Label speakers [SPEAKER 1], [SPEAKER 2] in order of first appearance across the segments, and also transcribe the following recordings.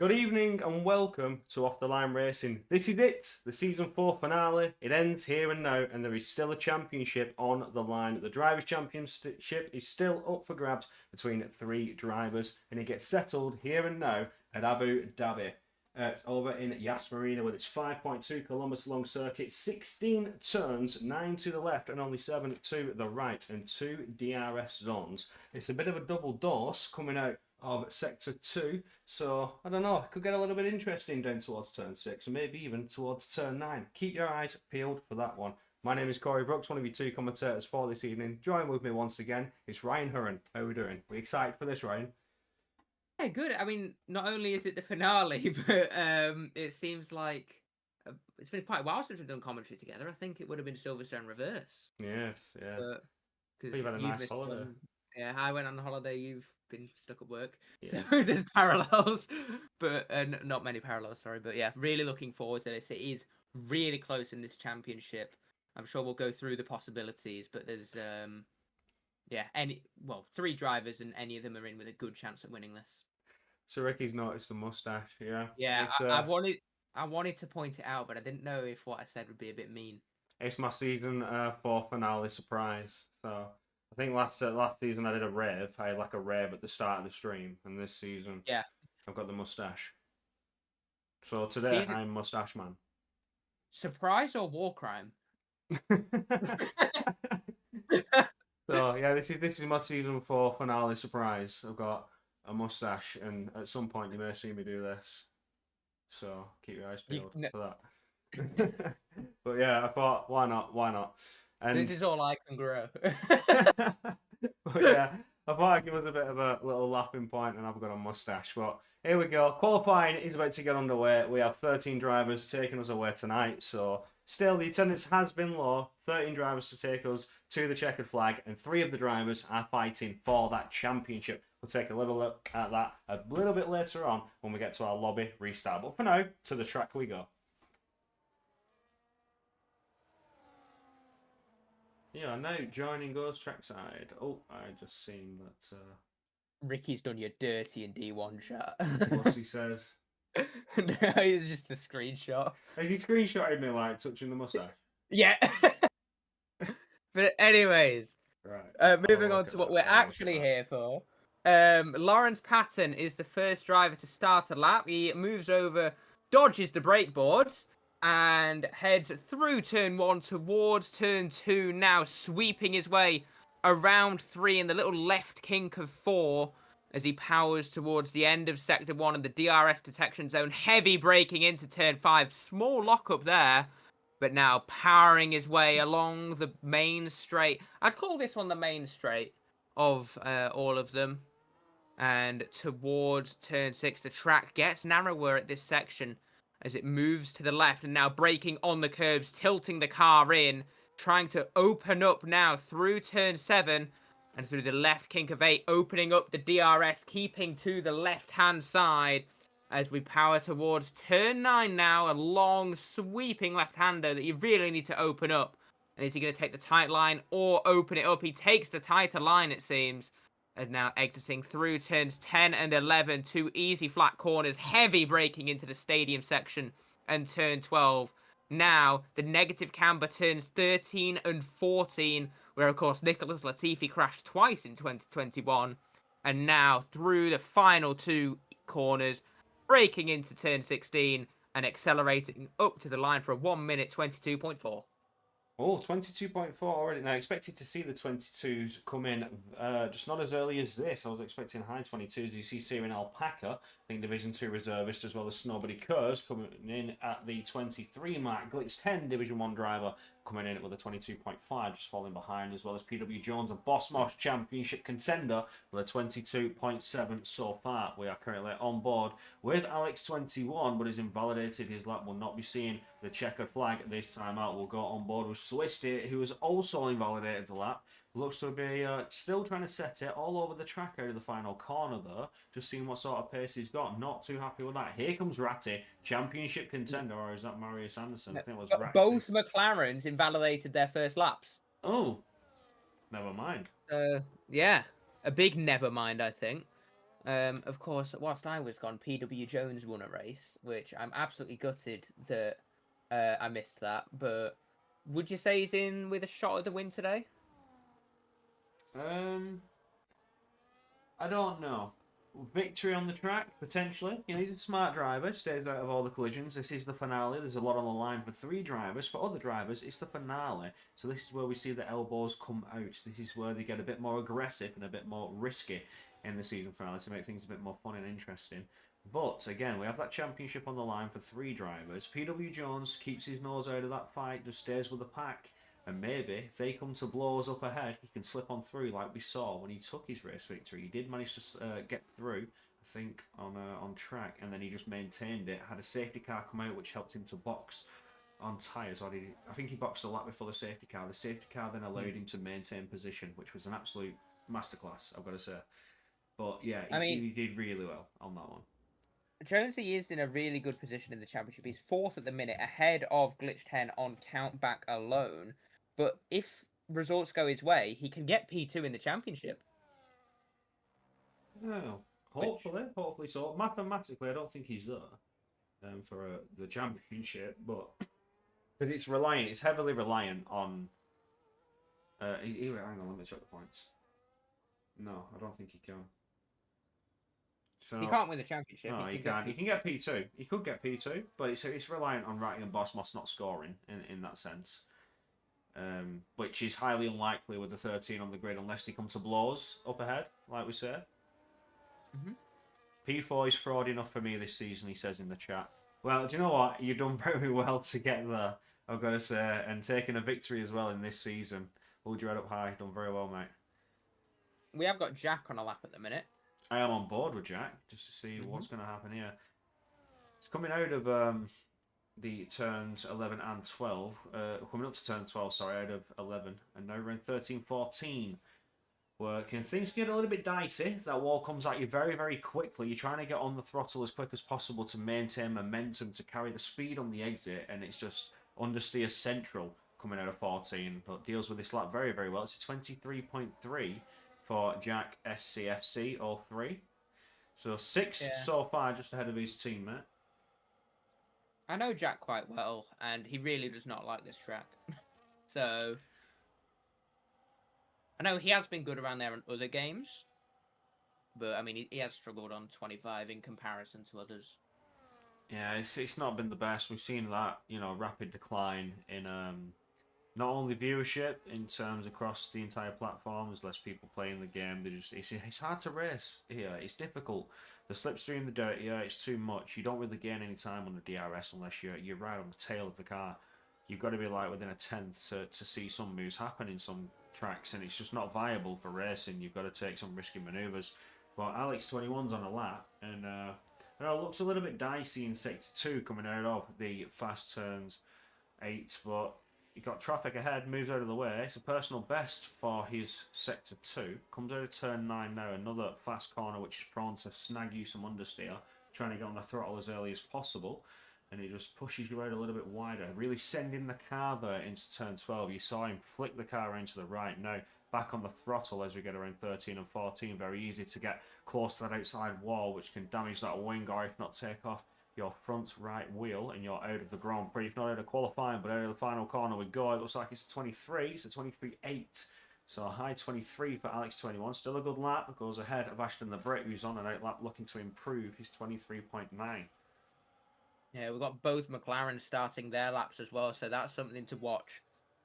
[SPEAKER 1] Good evening and welcome to Off the Line Racing. This is it, the season 4 finale. It ends here and now, and there is still a championship on the line. The Drivers' Championship is still up for grabs between 3 drivers, and it gets settled here and now at Abu Dhabi. Over in Yas Marina with its 5.2 kilometres long circuit, 16 turns, 9 to the left and only 7 to the right, and 2 DRS zones. It's a bit of a double dose coming out of sector 2, so I don't know, it could get a little bit interesting down towards turn 6 and maybe even towards turn 9. Keep your eyes peeled for that one. My name is Corey Brooks, one of your 2 commentators for this evening. Join with me once again, it's Ryan Hurren. How are we doing? We excited for this, Ryan?
[SPEAKER 2] Yeah, good. I mean, not only is it the finale, but it seems like it's been quite a while since we've done commentary together. I think it would have been Silverstone reverse,
[SPEAKER 1] Yes, yeah.
[SPEAKER 2] but because
[SPEAKER 1] You've had a
[SPEAKER 2] you've
[SPEAKER 1] nice
[SPEAKER 2] missed
[SPEAKER 1] holiday.
[SPEAKER 2] one. Yeah, I went on holiday. You've been stuck at work,
[SPEAKER 1] Yeah.
[SPEAKER 2] so there's parallels, but not many parallels. Sorry, but yeah, really looking forward to this. It is really close in this championship. I'm sure we'll go through the possibilities, but there's yeah, 3 drivers and any of them are in with a good chance at winning this.
[SPEAKER 1] So Ricky's noticed the mustache, yeah.
[SPEAKER 2] Yeah, I wanted to point it out, but I didn't know if what I said would be a bit mean.
[SPEAKER 1] It's my season 4 finale surprise. So I think last season I did a rave. I had like a rave at the start of the stream, and this season
[SPEAKER 2] Yeah.
[SPEAKER 1] I've got the mustache. So today
[SPEAKER 2] Season
[SPEAKER 1] I'm mustache man.
[SPEAKER 2] surprise or war crime?
[SPEAKER 1] So yeah, this is my season 4 finale surprise. I've got a mustache, and at some point you may see me do this. So keep your eyes peeled for that. But yeah, I thought, why not? Why not? And
[SPEAKER 2] This is all I can grow.
[SPEAKER 1] but yeah, I thought I'd give us a bit of a little laughing point, and I've got a mustache. But here we go. Qualifying is about to get underway. We have 13 drivers taking us away tonight. So still, the attendance has been low. 13 drivers to take us to the checkered flag, and 3 of the drivers are fighting for that championship. We'll take a little look at that a little bit later on when we get to our lobby restart. But for now, to the track we go. Yeah, now joining us trackside. Oh, I just seen that.
[SPEAKER 2] Ricky's done you dirty in D1 chat.
[SPEAKER 1] What's he says?
[SPEAKER 2] No, it's just a screenshot.
[SPEAKER 1] Has he screenshotted me like touching the mustache?
[SPEAKER 2] Yeah. But anyways,
[SPEAKER 1] Right.
[SPEAKER 2] moving on to what we're actually here for. Lawrence Patton is the first driver to start a lap. He moves over, dodges the brake boards, and heads through turn 1 towards turn 2, now sweeping his way around 3 in the little left kink of 4 as he powers towards the end of sector 1 and the DRS detection zone. Heavy braking into turn 5. Small lockup there, but now powering his way along the main straight. I'd call this one the main straight of all of them. And towards turn 6, the track gets narrower at this section as it moves to the left and now braking on the curbs, tilting the car in, trying to open up now through turn 7 and through the left kink of 8, opening up the DRS, keeping to the left-hand side as we power towards turn 9 now, a long sweeping left-hander that you really need to open up. And is he going to take the tight line or open it up? He takes the tighter line, it seems. And now exiting through turns 10 and 11, 2 easy flat corners, heavy braking into the stadium section, and turn 12. Now, the negative camber turns 13 and 14, where, of course, Nicholas Latifi crashed twice in 2021. And now, through the final 2 corners, braking into turn 16 and accelerating up to the line for a 1 minute 22.4.
[SPEAKER 1] Oh, 22.4 already. Now, I expected to see the 22s come in just not as early as this. I was expecting high 22s. You see Syrian Alpaca, I think Division 2 reservist, as well as Snowbody Kurz coming in at the 23 mark. Glitch 10 Division 1 driver coming in with a 22.5, just falling behind, as well as PW Jones and Boss Moss Championship contender with a 22.7 so far. We are currently on board with Alex 21, but is invalidated. His lap will not be seeing the checkered flag this time out. We'll go on board with Swisty, who has also invalidated the lap. Looks to be still trying to set it all over the track out of the final corner, though. Just seeing what sort of pace he's got. Not too happy with that. Here comes Ratty, championship contender, or is that Marius Anderson? I think it was Ratty.
[SPEAKER 2] Both McLarens invalidated their first laps.
[SPEAKER 1] Oh, never mind.
[SPEAKER 2] Yeah, a big never mind, I think. Of course, whilst I was gone, PW Jones won a race, which I'm absolutely gutted that I missed that. But would you say he's in with a shot at the win today?
[SPEAKER 1] I don't know. Victory on the track, potentially. You know, he's a smart driver, stays out of all the collisions. This is the finale. There's a lot on the line for 3 drivers. For other drivers, it's the finale. So this is where we see the elbows come out. This is where they get a bit more aggressive and a bit more risky in the season finale to make things a bit more fun and interesting. But again, we have that championship on the line for 3 drivers. PW Jones keeps his nose out of that fight, just stays with the pack. And maybe if they come to blows up ahead, he can slip on through like we saw when he took his race victory. He did manage to get through, I think, on track, and then he just maintained it. Had a safety car come out, which helped him to box on tyres. Or did he, I think he boxed a lap before the safety car. The safety car then allowed him to maintain position, which was an absolute masterclass, I've got to say. But yeah, he did really well on that one.
[SPEAKER 2] Jonesy is in a really good position in the championship. He's 4th at the minute, ahead of Glitch 10 on countback alone. But if results go his way, he can get P2 in the championship.
[SPEAKER 1] Oh, hopefully so. Mathematically, I don't think he's there for the championship, but because it's heavily reliant on. Hang on, let me check the points. No, I don't think he can. So,
[SPEAKER 2] he can't win the championship.
[SPEAKER 1] No, he can't. He can get P2. He could get P2, but it's reliant on Ratting and Boss Moss not scoring in that sense. Which is highly unlikely with the 13 on the grid unless they come to blows up ahead, like we said. P4 is fraud enough for me this season, he says in the chat. Well, do you know what? You've done very well to get there, I've got to say, and taking a victory as well in this season. Hold your head up high. Done very well, mate.
[SPEAKER 2] We have got Jack on a lap at the minute.
[SPEAKER 1] I am on board with Jack, just to see what's going to happen here. It's coming out of the turns 11 and 12. Coming up to turn 12, sorry, out of 11. And now we're in 13, 14. Working. Things get a little bit dicey. That wall comes at you very, very quickly. You're trying to get on the throttle as quick as possible to maintain momentum, to carry the speed on the exit. And it's just understeer central coming out of 14. But deals with this lap very, very well. It's a 23.3 for Jack SCFC, all 3. So 6th so far, just ahead of his teammate.
[SPEAKER 2] I know Jack quite well, and he really does not like this track. So, I know he has been good around there in other games, but I mean, he has struggled on 25 in comparison to others.
[SPEAKER 1] Yeah, it's not been the best. We've seen that, rapid decline in not only viewership in terms across the entire platform. There's less people playing the game. It's hard to race here. It's difficult. The slipstream, the dirt, it's too much. You don't really gain any time on the DRS unless you're right on the tail of the car. You've got to be like within a tenth to see some moves happen in some tracks, and it's just not viable for racing. You've got to take some risky manoeuvres. But Alex 21's on a lap, and it looks a little bit dicey in sector 2 coming out of the fast turns 8, but you've got traffic ahead, moves out of the way. It's a personal best for his sector 2. Comes out of turn 9 now, another fast corner which is prone to snag you some understeer, trying to get on the throttle as early as possible. And he just pushes you out a little bit wider, really sending the car there into turn 12. You saw him flick the car around to the right. Now back on the throttle as we get around 13 and 14. Very easy to get close to that outside wall, which can damage that wing, or if not, take off your front right wheel, and you're out of the Grand Prix. If not out of qualifying, but out of the final corner we go. It looks like it's a 23. It's a 23.8. So a high 23 for Alex 21. Still a good lap. Goes ahead of Ashton the Brit, who's on an out lap looking to improve his 23.9.
[SPEAKER 2] Yeah, we've got both McLaren starting their laps as well, so that's something to watch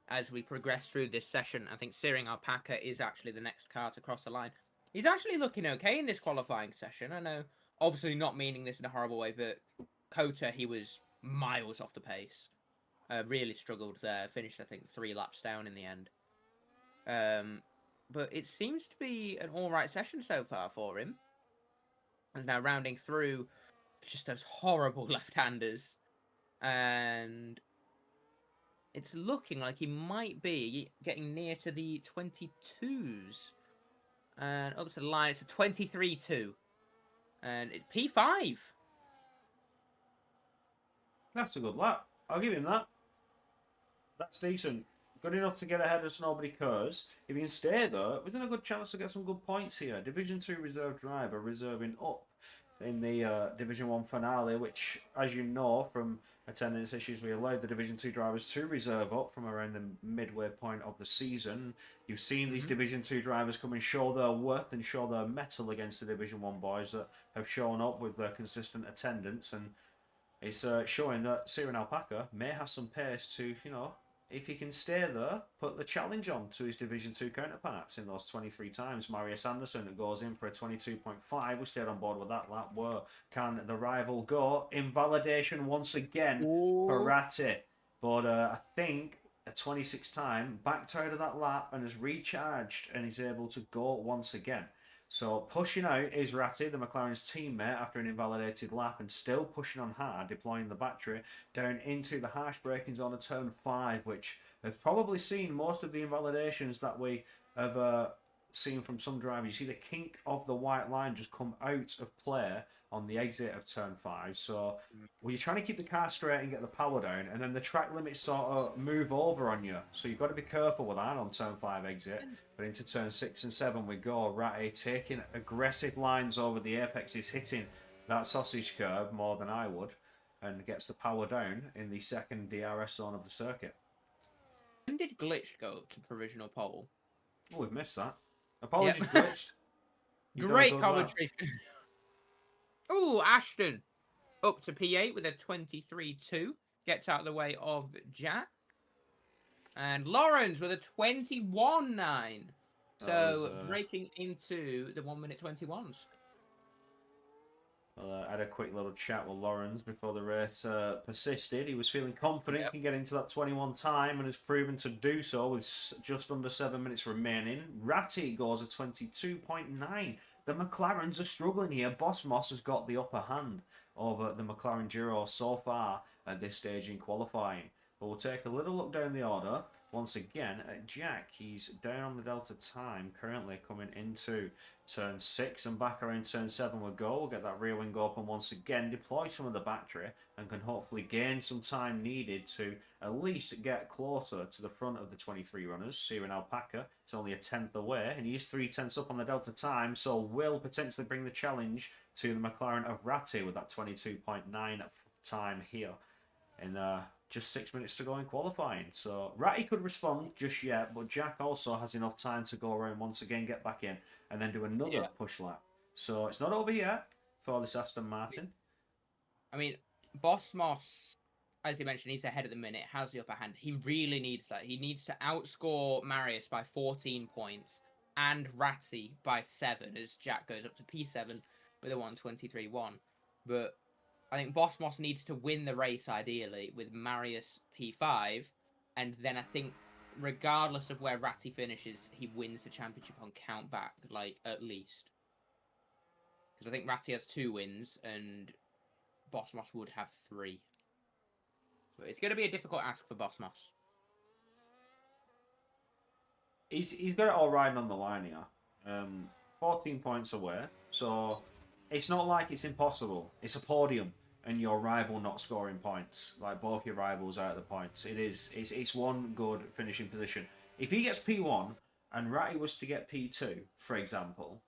[SPEAKER 2] as we progress through this session. I think Searing Alpaca is actually the next car to cross the line. He's actually looking okay in this qualifying session. I know, obviously not meaning this in a horrible way, but Kota, he was miles off the pace. Really struggled there. Finished, I think, 3 laps down in the end. But it seems to be an alright session so far for him. And now rounding through just those horrible left-handers. And it's looking like he might be getting near to the 22s. And up to the line, it's a 23-2. And it's P5.
[SPEAKER 1] That's a good lap. I'll give him that. That's decent. good enough to get ahead of Nobody Cares. If he can stay there, within a good chance to get some good points here. Division 2 reserve driver reserving up in the Division 1 finale, which, as you know from attendance issues, we allowed the Division 2 drivers to reserve up from around the midway point of the season. You've seen these Division 2 drivers come and show their worth and show their mettle against the Division 1 boys that have shown up with their consistent attendance, and it's showing that Syrian Alpaca may have some pace to, if he can stay there, put the challenge on to his Division 2 counterparts in those 23 times. Marius Anderson goes in for a 22.5. We stayed on board with that lap. Where can the rival go? Invalidation once again for Ratti. But I think a 26 time backed out of that lap and has recharged and is able to go once again. So pushing out is Ratti, the McLaren's teammate, after an invalidated lap, and still pushing on hard, deploying the battery down into the harsh braking zone of turn 5, which has probably seen most of the invalidations that we have seen from some drivers. You see the kink of the white line just come out of play on the exit of turn 5. So you're trying to keep the car straight and get the power down, and then the track limits sort of move over on you. So you've got to be careful with that on turn 5 exit. But into turn 6 and 7 we go. Ratti taking aggressive lines over the apex. He's hitting that sausage curve more than I would, and gets the power down in the second DRS zone of the circuit.
[SPEAKER 2] When did Glitch go to provisional pole?
[SPEAKER 1] Oh, we've missed that. Apologies, Glitched.
[SPEAKER 2] Great commentary. Oh, Ashton up to P8 with a 23.2. Gets out of the way of Jack. And Lawrence with a 21.9. So breaking into the 1 minute 21s.
[SPEAKER 1] Well, I had a quick little chat with Lawrence before the race persisted. He was feeling confident he can get into that 21 time and has proven to do so with just under 7 minutes remaining. Ratti goes a 22.9. The McLarens are struggling here. Boss Moss has got the upper hand over the McLaren Giro so far at this stage in qualifying. But we'll take a little look down the order. Once again, Jack, he's down on the Delta time, currently coming into turn 6 and back around turn 7 we'll go. We'll get that rear wing open once again, deploy some of the battery, and can hopefully gain some time needed to at least get closer to the front of the 23 runners. Syrian Alpaca is only a 10th away, and he's 3/10 up on the Delta time, so will potentially bring the challenge to the McLaren of Ratti with that 22.9 time here. And just 6 minutes to go in qualifying. So Ratti could respond just yet, but Jack also has enough time to go around once again, get back in, and then do another push lap. So it's not over yet for this Aston Martin.
[SPEAKER 2] I mean, Boss Moss, as you mentioned, he's ahead at the minute, has the upper hand. He really needs that. He needs to outscore Marius by 14 points and Ratti by 7 as Jack goes up to P7 with a 1:23.1. But I think Boss Moss needs to win the race ideally with Marius P5, and then I think regardless of where Ratti finishes, he wins the championship on count back, like at least. Because I think Ratti has 2 wins and Boss Moss would have 3. But it's going to be a difficult ask for Boss Moss.
[SPEAKER 1] He's got it all riding on the line here. 14 points away, so it's not like it's impossible. It's a podium, and your rival not scoring points. Like both your rivals out of the points. It's one good finishing position. If he gets P1 and Ratti was to get P2, for example,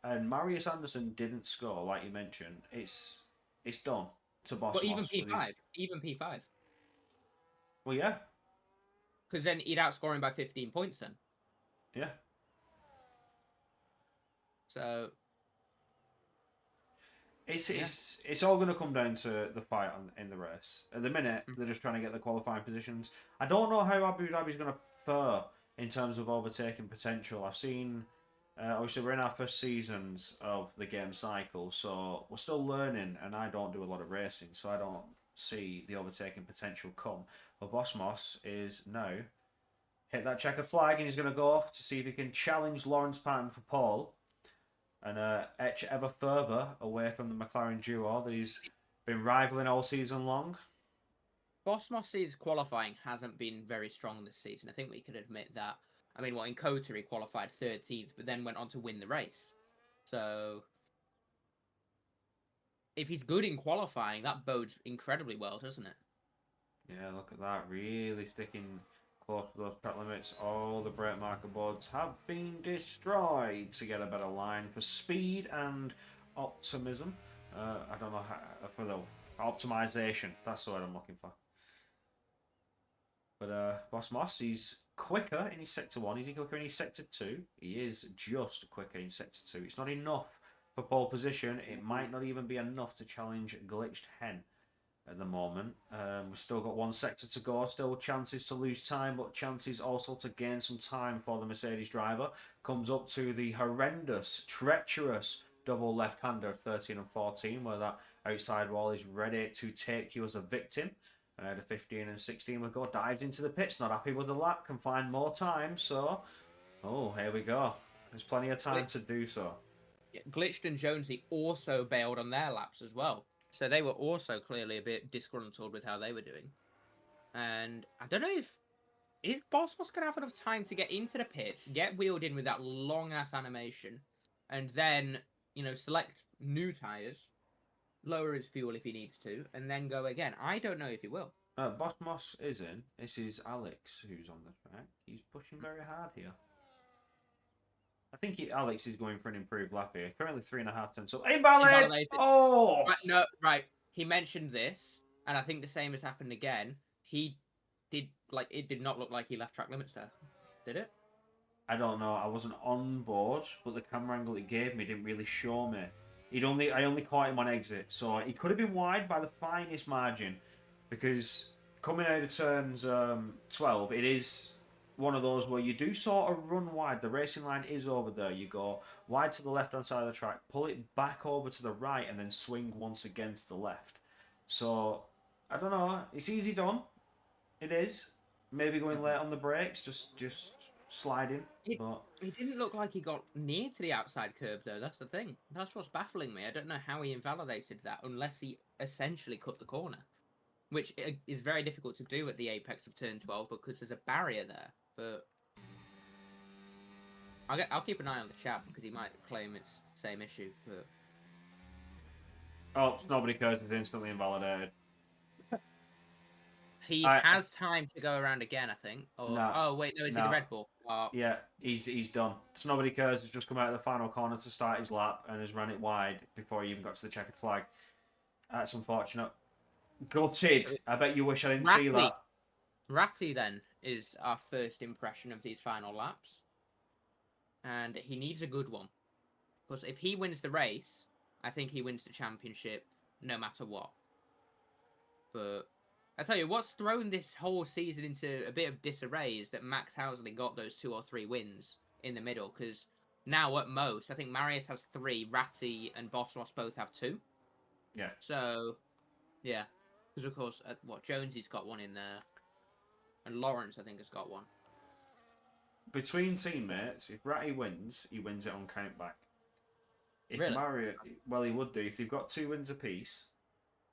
[SPEAKER 1] and Marius Anderson didn't score, like you mentioned, it's done to Boss Moss.
[SPEAKER 2] But even P5.
[SPEAKER 1] Well, yeah.
[SPEAKER 2] Because then he'd outscore him by 15 points then.
[SPEAKER 1] Yeah.
[SPEAKER 2] So
[SPEAKER 1] it's all going to come down to the fight in the race. At the minute, they're just trying to get the qualifying positions. I don't know how Abu Dhabi's going to fare in terms of overtaking potential. I've seen, obviously, we're in our first seasons of the game cycle, so we're still learning, and I don't do a lot of racing, so I don't see the overtaking potential come. But Boss Moss is now hit that checkered flag, and he's going to go off to see if he can challenge Lawrence Patton for pole and etch ever further away from the McLaren duo that he's been rivaling all season long.
[SPEAKER 2] Boss Moss's qualifying hasn't been very strong this season. I think we could admit that. I mean, in Kota he qualified 13th, but then went on to win the race. So if he's good in qualifying, that bodes incredibly well, doesn't it?
[SPEAKER 1] Yeah, look at that. Really sticking close to those track limits. All the brake marker boards have been destroyed to get a better line for speed and optimism. I don't know how, for the optimization. That's the word I'm looking for. But Boss Moss, he's quicker in his sector 1. Is he quicker in his sector 2? He is just quicker in sector 2. It's not enough for pole position. It might not even be enough to challenge Glitched Hen at the moment. We've still got one sector to go. Still chances to lose time, but chances also to gain some time for the Mercedes driver. Comes up to the horrendous, treacherous double left-hander 13 and 14, where that outside wall is ready to take you as a victim. The 15 and 16 will go, dived into the pits, not happy with the lap, can find more time, so... Oh, here we go. There's plenty of time to do so.
[SPEAKER 2] Yeah, Glitched and Jonesy also bailed on their laps as well. So they were also clearly a bit disgruntled with how they were doing. And I don't know if... Is Boss going to have enough time to get into the pits, get wheeled in with that long-ass animation, and then, you know, select new tyres, lower his fuel if he needs to, and then go again? I don't know if he will.
[SPEAKER 1] Boss Moss is in. This is Alex who's on the track. He's pushing very hard here. I think Alex is going for an improved lap here. Currently 3.5 tenths. So invalid! Oh!
[SPEAKER 2] Right, no, right. He mentioned this, and I think the same has happened again. He did, like, it did not look like he left track limits there. Did it?
[SPEAKER 1] I don't know. I wasn't on board, but the camera angle he gave me didn't really show me. I only caught him on exit, so he could have been wide by the finest margin, because coming out of turns 12, it is one of those where you do sort of run wide. The racing line is over there. You go wide to the left-hand side of the track, pull it back over to the right, and then swing once again to the left. So, I don't know. It's easy done. It is. Maybe going late on the brakes, just sliding. But
[SPEAKER 2] it didn't look like he got near to the outside curb, though. That's the thing. That's what's baffling me. I don't know how he invalidated that, unless he essentially cut the corner, which is very difficult to do at the apex of turn 12 because there's a barrier there. But I'll keep an eye on the chat because he might claim it's the same issue. But
[SPEAKER 1] oh, nobody cares. It's instantly invalidated.
[SPEAKER 2] He has time to go around again, I think. Or,
[SPEAKER 1] no,
[SPEAKER 2] oh, wait, no, is he the Red Bull?
[SPEAKER 1] Yeah, he's done. So nobody cares. He's just come out of the final corner to start his lap and has run it wide before he even got to the checkered flag. That's unfortunate. Gutted. I bet you wish I didn't see that.
[SPEAKER 2] Ratty, then, is our first impression of these final laps. And he needs a good one. Because if he wins the race, I think he wins the championship no matter what. But I tell you, what's thrown this whole season into a bit of disarray is that Max Housley got those 2 or 3 wins in the middle. Because now, at most, I think Marius has 3, Ratty and Boss Moss both have 2.
[SPEAKER 1] Yeah.
[SPEAKER 2] So, yeah. Because, of course, Jonesy's got 1 in there. And Lawrence, I think, has got 1.
[SPEAKER 1] Between teammates, if Ratty wins, he wins it on countback. If
[SPEAKER 2] Really?
[SPEAKER 1] Mario, well, he would do. If they've got 2 wins apiece.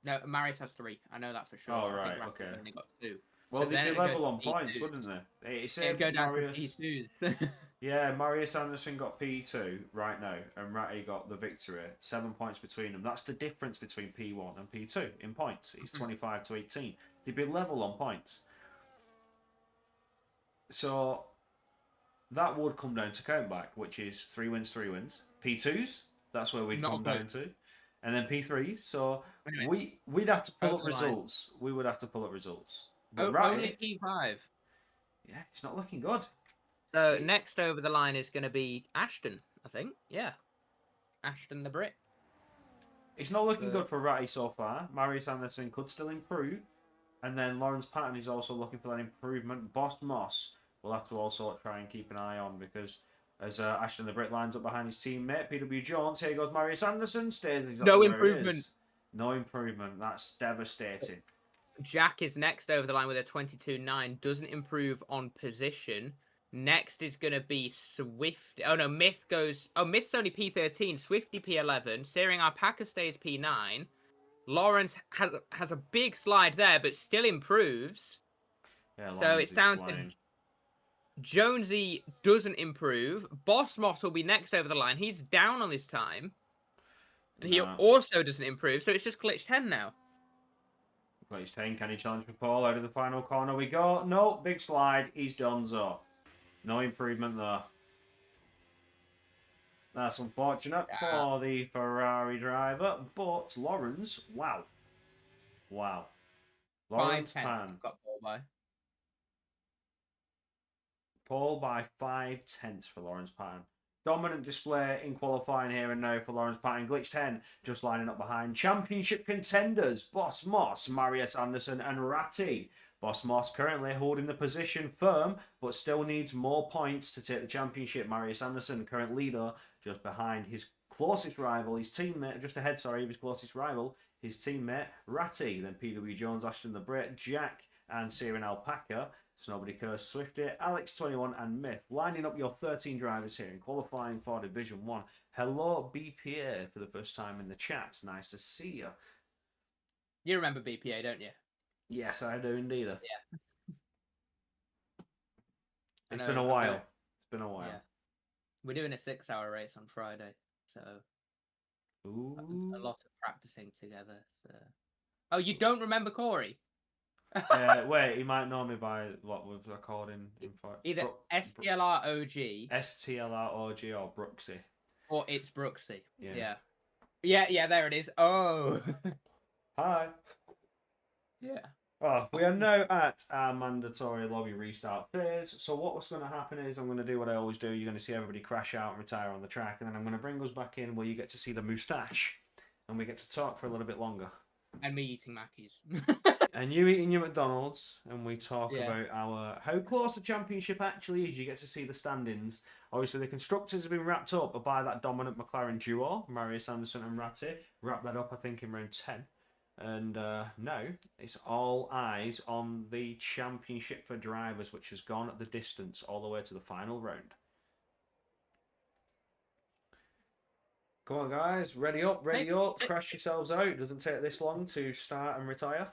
[SPEAKER 2] No, Marius has 3. I know that for sure.
[SPEAKER 1] Oh,
[SPEAKER 2] I
[SPEAKER 1] right,
[SPEAKER 2] think
[SPEAKER 1] okay.
[SPEAKER 2] only got 2.
[SPEAKER 1] Well,
[SPEAKER 2] So
[SPEAKER 1] they'd be level on points, wouldn't they?
[SPEAKER 2] It'd go down to P2s.
[SPEAKER 1] Yeah, Marius Anderson got P2 right now, and Ratty got the victory. 7 points between them. That's the difference between P1 and P2 in points. It's 25 to 18. They'd be level on points. So that would come down to countback, which is 3 wins, 3 wins. P2s, that's where we'd come down to. And then P3s. So anyway, we'd have to pull up results. We would have to pull up results. But
[SPEAKER 2] only P5.
[SPEAKER 1] Yeah, it's not looking good.
[SPEAKER 2] So next over the line is going to be Ashton, I think. Yeah. Ashton the Brit.
[SPEAKER 1] It's not looking good for Ratty so far. Marius Anderson could still improve. And then Lawrence Patton is also looking for that improvement. Boss Moss will have to also try and keep an eye on because as Ashton the Brit lines up behind his teammate, PW Jones, here goes Marius Anderson, stays exactly
[SPEAKER 2] no
[SPEAKER 1] where
[SPEAKER 2] improvement.
[SPEAKER 1] he is. No improvement. That's devastating.
[SPEAKER 2] Jack is next over the line with a 22.9. Doesn't improve on position. Next is going to be Swift. Oh, no, Myth goes... Oh, Myth's only P13. Swifty P11. Searing Alpaca stays P9. Lawrence has a big slide there, but still improves.
[SPEAKER 1] Yeah,
[SPEAKER 2] so it's down to... Jonesy doesn't improve. Boss Moss will be next over the line. He's down on his time. And he also doesn't improve, so it's just Glitched Hen now.
[SPEAKER 1] Glitch 10, can he challenge for Paul? Out of the final corner we go. No, big slide. He's done so. No improvement there. That's unfortunate for the Ferrari driver, but Lawrence, wow. Wow. Lawrence
[SPEAKER 2] 5
[SPEAKER 1] Pan.
[SPEAKER 2] tenths got Paul by.
[SPEAKER 1] Paul by 5/10 for Lawrence Patton. Dominant display in qualifying here and now for Lawrence Patton. Glitch 10 just lining up behind championship contenders Boss Moss, Marius Anderson, and Ratti. Boss Moss currently holding the position firm, but still needs more points to take the championship. Marius Anderson, current leader, just behind his closest rival, his teammate, just ahead, sorry, of his closest rival, his teammate Ratti. Then PW Jones, Ashton the Brit, Jack, and Siren Alpaca. Snowbody Curse, Swifty, Alex 21, and Myth. Lining up your 13 drivers here in qualifying for Division 1. Hello, BPA, for the first time in the chat. Nice to see you.
[SPEAKER 2] You remember BPA, don't you?
[SPEAKER 1] Yes, I do indeed.
[SPEAKER 2] Yeah.
[SPEAKER 1] It's been a while. It's been a while.
[SPEAKER 2] Yeah. We're doing a 6-hour race on Friday, so
[SPEAKER 1] Ooh.
[SPEAKER 2] a lot of practicing together. So. Oh, you don't remember Corey?
[SPEAKER 1] Wait, he might know me by what we've recorded in
[SPEAKER 2] either STLR OG,
[SPEAKER 1] STLR OG, or Brooksy,
[SPEAKER 2] or it's Brooksy. Yeah. There it is. Oh,
[SPEAKER 1] hi.
[SPEAKER 2] Yeah.
[SPEAKER 1] Oh, we are now at our mandatory lobby restart phase. So what's going to happen is I'm going to do what I always do. You're going to see everybody crash out and retire on the track, and then I'm going to bring us back in where you get to see the moustache, and we get to talk for a little bit longer.
[SPEAKER 2] And me eating Mackies.
[SPEAKER 1] And you eating your McDonald's, and we talk about how close the championship actually is. You get to see the standings. Obviously, the constructors have been wrapped up by that dominant McLaren duo, Marius Anderson and Ratti. Wrapped that up, I think, in round 10. And now it's all eyes on the championship for drivers, which has gone the distance all the way to the final round. Come on, guys. Ready up, ready up. Crash yourselves out. It doesn't take this long to start and retire.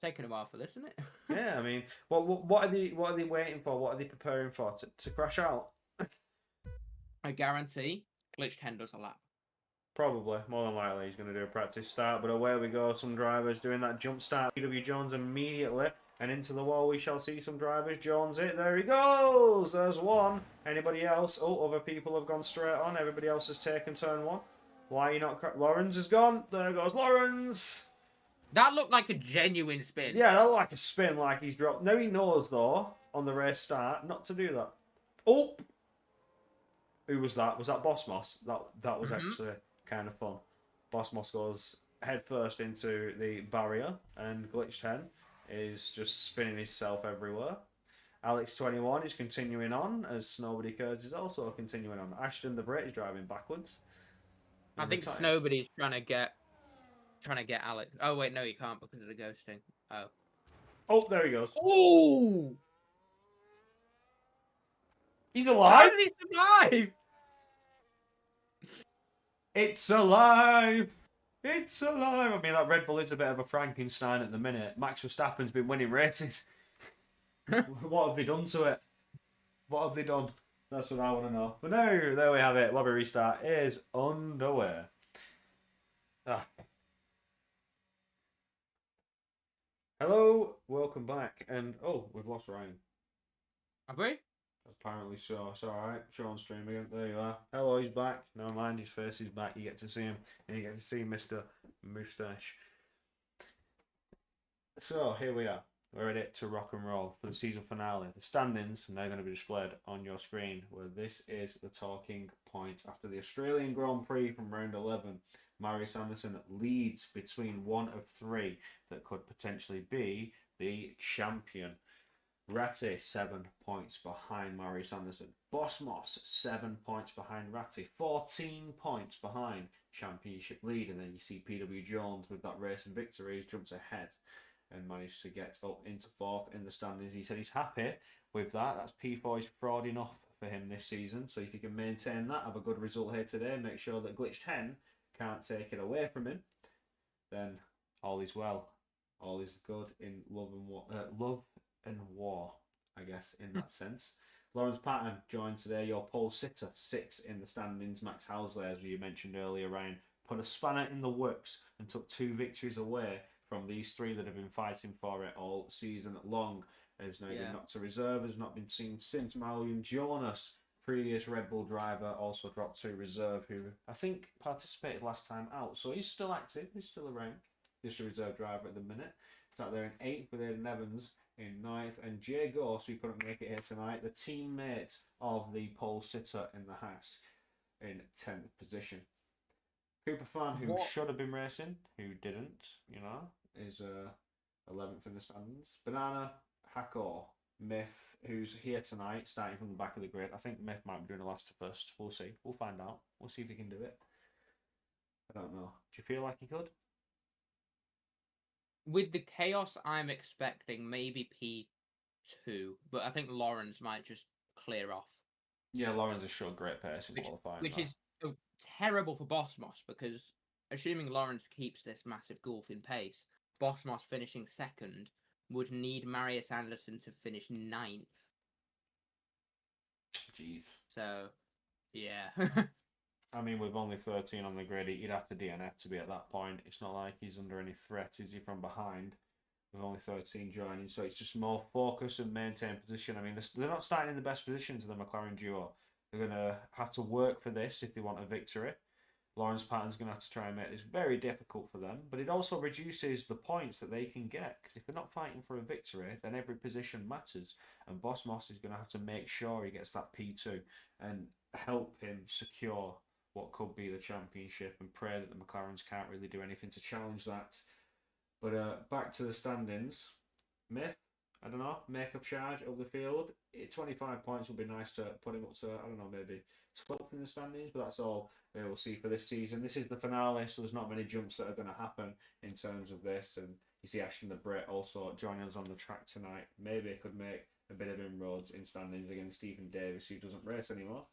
[SPEAKER 2] Taking a while for this, isn't it?
[SPEAKER 1] Yeah, I mean, what are they waiting for? What are they preparing for? To crash out?
[SPEAKER 2] I guarantee Glitch 10 does a lap.
[SPEAKER 1] Probably, more than likely, he's going to do a practice start. But away we go. Some drivers doing that jump start. PW Jones immediately, and into the wall we shall see some drivers. Jones it. There he goes. There's one. Anybody else? Oh, other people have gone straight on. Everybody else has taken turn one. Why are you not? Lawrence has gone. There goes Lawrence.
[SPEAKER 2] That looked like a genuine spin.
[SPEAKER 1] Yeah, that looked like a spin, like he's dropped. Now he knows, though, on the race start, not to do that. Oh! Who was that? Was that Boss Moss? That was actually kind of fun. Boss Moss goes head first into the barrier, and Glitch 10 is just spinning himself everywhere. Alex 21 is continuing on, as Nobody Cares is also continuing on. Ashton the Brit is driving backwards.
[SPEAKER 2] I think Snobody's trying to get Alex. Oh wait, no, he can't because of the ghosting.
[SPEAKER 1] Oh, there he goes.
[SPEAKER 2] Oh,
[SPEAKER 1] he's alive.
[SPEAKER 2] How did he survive?
[SPEAKER 1] It's alive. It's alive. I mean, that Red Bull is a bit of a Frankenstein at the minute. Max Verstappen's been winning races. What have they done to it? What have they done? That's what I want to know. But no, there we have it. Lobby restart is underway. Hello, welcome back. And oh, we've lost Ryan.
[SPEAKER 2] Have we?
[SPEAKER 1] Apparently so. It's alright. Show on stream again. There you are. Hello, he's back. Never mind, his face is back. You get to see him. And you get to see Mr. Moustache. So, here we are. We're ready to rock and roll for the season finale. The standings are now going to be displayed on your screen, where this is the talking point. After the Australian Grand Prix from round 11, Marius Anderson leads between one of three that could potentially be the champion. Ratti 7 points behind Marius Anderson. Boss Moss 7 points behind Ratti. 14 points behind championship lead. And then you see PW Jones with that race and victory jumps ahead and managed to get up into fourth in the standings. He said he's happy with that. That's P4 is fraud enough for him this season. So if you can maintain that, have a good result here today, make sure that Glitch 10 can't take it away from him, then all is well. All is good in love and war, I guess, in that sense. Lawrence Patton joined today, your pole sitter, 6 in the standings. Max Housley, as you mentioned earlier, Ryan, put a spanner in the works and took 2 victories away from these three that have been fighting for it all season long. Has now been
[SPEAKER 2] Yeah.
[SPEAKER 1] knocked to reserve, has not been seen since. Marion Jonas, previous Red Bull driver, also dropped to reserve, who I think participated last time out. So he's still active, he's still around. Just a reserve driver at the minute. Sat there in 8th with Aidan Evans in 9th. And Jay Gorse, who couldn't make it here tonight, the teammate of the pole sitter in the Haas, in 10th position. Cooper Fan, who should have been racing, who didn't, is 11th in the standings. Banana, Hakor, Myth, who's here tonight, starting from the back of the grid. I think Myth might be doing the last to first. We'll see. We'll find out. We'll see if he can do it. I don't know. Do you feel like he could?
[SPEAKER 2] With the chaos I'm expecting, maybe P2, but I think Lawrence might just clear off.
[SPEAKER 1] Yeah, Lawrence has shown great pace in qualifying.
[SPEAKER 2] Which is terrible for Bosmos, because assuming Lawrence keeps this massive gulf in pace, Bosmos finishing second would need Marius Anderson to finish 9th.
[SPEAKER 1] Jeez.
[SPEAKER 2] So, yeah.
[SPEAKER 1] I mean, with only 13 on the grid, he'd have to DNF to be at that point. It's not like he's under any threat, is he, from behind? With only 13 joining, so it's just more focus and maintain position. I mean, they're not starting in the best positions of the McLaren duo. They're going to have to work for this if they want a victory. Lawrence Patton's going to have to try and make this very difficult for them, but it also reduces the points that they can get, because if they're not fighting for a victory, then every position matters, and Bosmos is going to have to make sure he gets that P2 and help him secure what could be the championship, and pray that the McLarens can't really do anything to challenge that. But back to the standings. Myth, I don't know, makeup charge of the field. 25 points would be nice to put him up to, I don't know, maybe 12th in the standings, but that's all they will see for this season. This is the finale, so there's not many jumps that are going to happen in terms of this. And you see Ashton the Brit also joining us on the track tonight. Maybe it could make a bit of inroads in standings against Stephen Davis, who doesn't race anymore.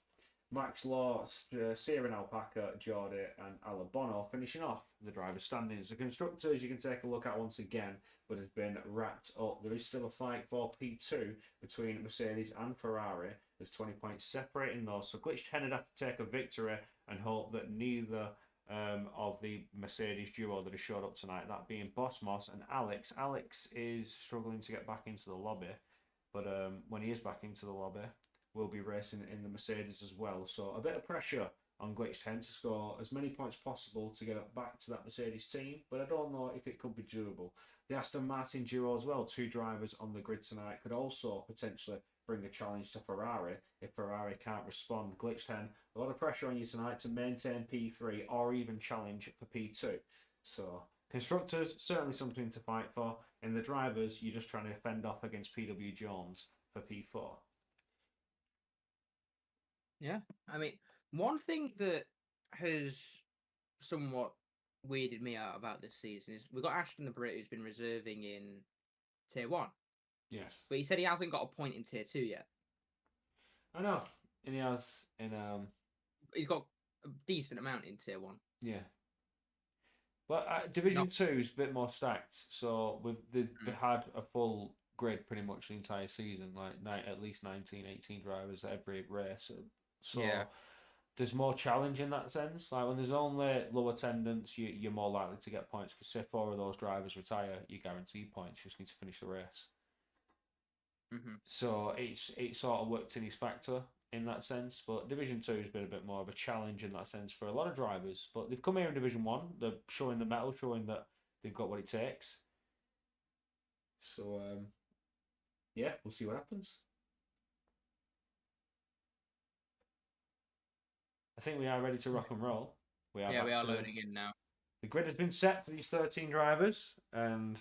[SPEAKER 1] Max Law, Sierra Alpaca, Jordi and Alabono finishing off the driver's standings. The constructors you can take a look at once again, but has been wrapped up. There is still a fight for P2 between Mercedes and Ferrari. There's 20 points separating those. So Glitched Hen would have to take a victory and hope that neither of the Mercedes duo that has showed up tonight, that being Bosmos and Alex. Alex is struggling to get back into the lobby, but when he is back into the lobby, will be racing in the Mercedes as well. So a bit of pressure on Glitched Hen to score as many points possible to get back to that Mercedes team, but I don't know if it could be doable. The Aston Martin duo as well, 2 drivers on the grid tonight, could also potentially bring a challenge to Ferrari if Ferrari can't respond. Glitched Hen, a lot of pressure on you tonight to maintain P3 or even challenge for P2. So constructors, certainly something to fight for. In the drivers, you're just trying to fend off against PW Jones for P4.
[SPEAKER 2] Yeah, I mean, one thing that has somewhat weirded me out about this season is we've got Ashton the Brit, who's been reserving in Tier 1.
[SPEAKER 1] Yes.
[SPEAKER 2] But he said he hasn't got a point in Tier 2 yet.
[SPEAKER 1] I know. And he has in
[SPEAKER 2] He's got a decent amount in Tier 1.
[SPEAKER 1] Yeah. But Division 2 is a bit more stacked, so they've had a full grid pretty much the entire season, like at least 19, 18 drivers every race. So there's more challenge in that sense. Like when there's only low attendance, you're more likely to get points, because say 4 of those drivers retire, you guarantee points. You just need to finish the race. So it sort of worked in his factor in that sense. But Division 2 has been a bit more of a challenge in that sense for a lot of drivers. But they've come here in Division 1. They're showing the mettle, showing that they've got what it takes. So, yeah, we'll see what happens. I think we are ready to rock and roll.
[SPEAKER 2] We are loading in now.
[SPEAKER 1] The grid has been set for these 13 drivers, and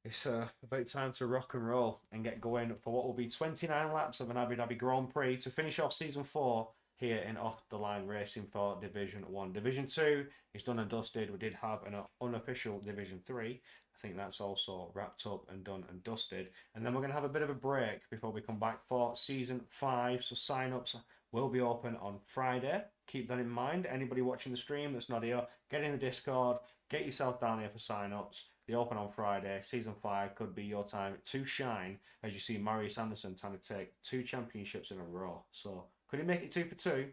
[SPEAKER 1] it's about time to rock and roll and get going for what will be 29 laps of an Abu Dhabi Grand Prix to finish off Season 4 here in Off the Line Racing for Division 1. Division 2 is done and dusted. We did have an unofficial Division 3. I think that's also wrapped up and done and dusted. And then we're going to have a bit of a break before we come back for Season 5. So sign-ups will be open on Friday. Keep that in mind. Anybody watching the stream that's not here, get in the Discord, get yourself down here for sign-ups. They open on Friday. Season 5 could be your time to shine, as you see Marius Anderson trying to take 2 championships in a row. So could he make it 2 for 2?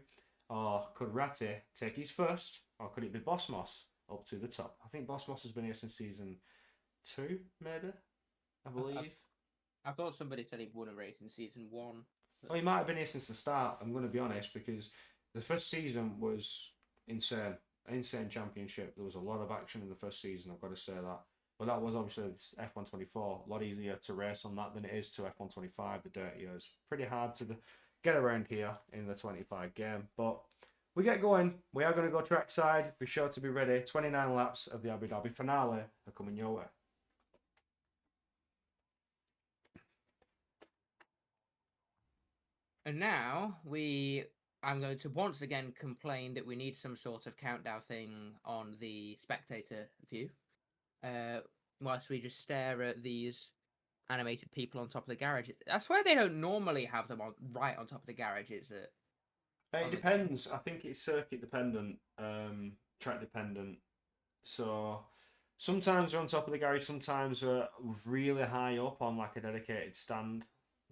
[SPEAKER 1] Or could Ratty take his first? Or could it be Bosmos up to the top. I think Boss Moss has been here since season 2, maybe, I believe.
[SPEAKER 2] I thought somebody said he'd won a race in season 1.
[SPEAKER 1] Well, he might have been here since the start, I'm going to be honest, because the first season was insane. Insane championship. There was a lot of action in the first season, I've got to say that. But that was obviously F124. A lot easier to race on that than it is to F125, the dirt years. Pretty hard to get around here in the 25 game. But we get going. We are going to go trackside. Be sure to be ready. 29 laps of the Abu Dhabi finale are coming your way.
[SPEAKER 2] And now I'm going to once again complain that we need some sort of countdown thing on the spectator view. Whilst we just stare at these animated people on top of the garage. I swear they don't normally have them right on top of the garage. It
[SPEAKER 1] depends. I think it's circuit dependent, track dependent. So sometimes they're on top of the garage, sometimes they're really high up on like a dedicated stand,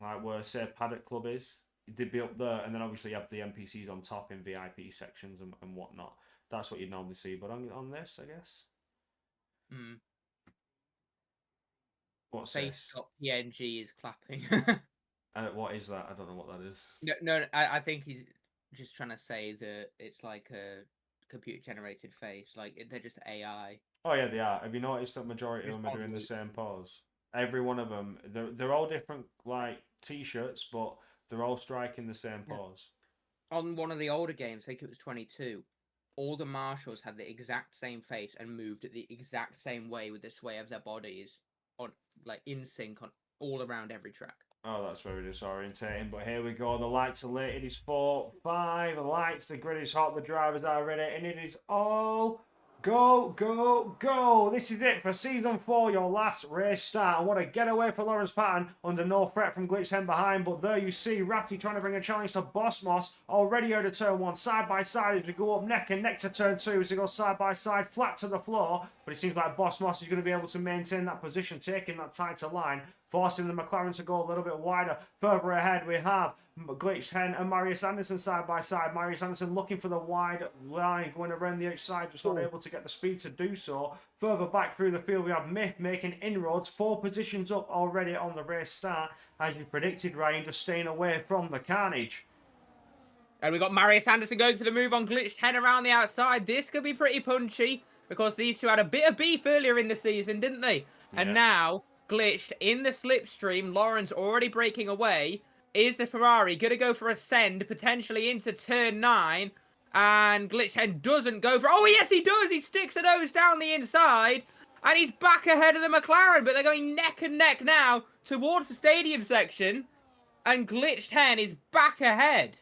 [SPEAKER 1] like where say Paddock Club is. They'd be up there, and then obviously you have the NPCs on top in VIP sections and whatnot. That's what you'd normally see. But on this, I guess. What's this?
[SPEAKER 2] PNG is clapping.
[SPEAKER 1] What is that? I don't know what that is.
[SPEAKER 2] No, I think he's just trying to say that it's like a computer generated face. Like they're just AI.
[SPEAKER 1] Oh yeah, they are. Have you noticed that majority of them are doing the same pose? Every one of them. They're all different like t-shirts, but they're all striking the same pose.
[SPEAKER 2] On one of the older games, I think it was 22. All the marshals had the exact same face and moved the exact same way with the sway of their bodies, on like in sync on all around every track.
[SPEAKER 1] Oh, that's very disorientating. But here we go. The lights are lit. It is 4, 5. The lights. The grid is hot. The drivers are ready, and it is all go, go, go. This is it for season 4, your last race start. And what a getaway for Lawrence Patton under no threat from Glitch 10 behind. But there you see Ratty trying to bring a challenge to Boss Moss. Already out of turn 1, side by side as we go up neck and neck to turn 2 as they go side by side, flat to the floor. But it seems like Boss Moss is going to be able to maintain that position, taking that tighter line, forcing the McLaren to go a little bit wider. Further ahead, we have Glitch 10 and Marius Anderson side by side. Marius Anderson looking for the wide line, going around the outside, just not able to get the speed to do so. Further back through the field, we have Myth making inroads, 4 positions up already on the race start. As you predicted, Ryan, just staying away from the carnage.
[SPEAKER 2] And we got Marius Anderson going for the move on Glitch 10 around the outside. This could be pretty punchy because these two had a bit of beef earlier in the season, didn't they? Yeah. And now, Glitched in the slipstream, Lawrence already breaking away. Is the Ferrari going to go for a send, potentially into turn 9? And Glitch 10 doesn't go for... Oh, yes, he does! He sticks a nose down the inside. And he's back ahead of the McLaren. But they're going neck and neck now towards the stadium section. And Glitch 10 is back ahead.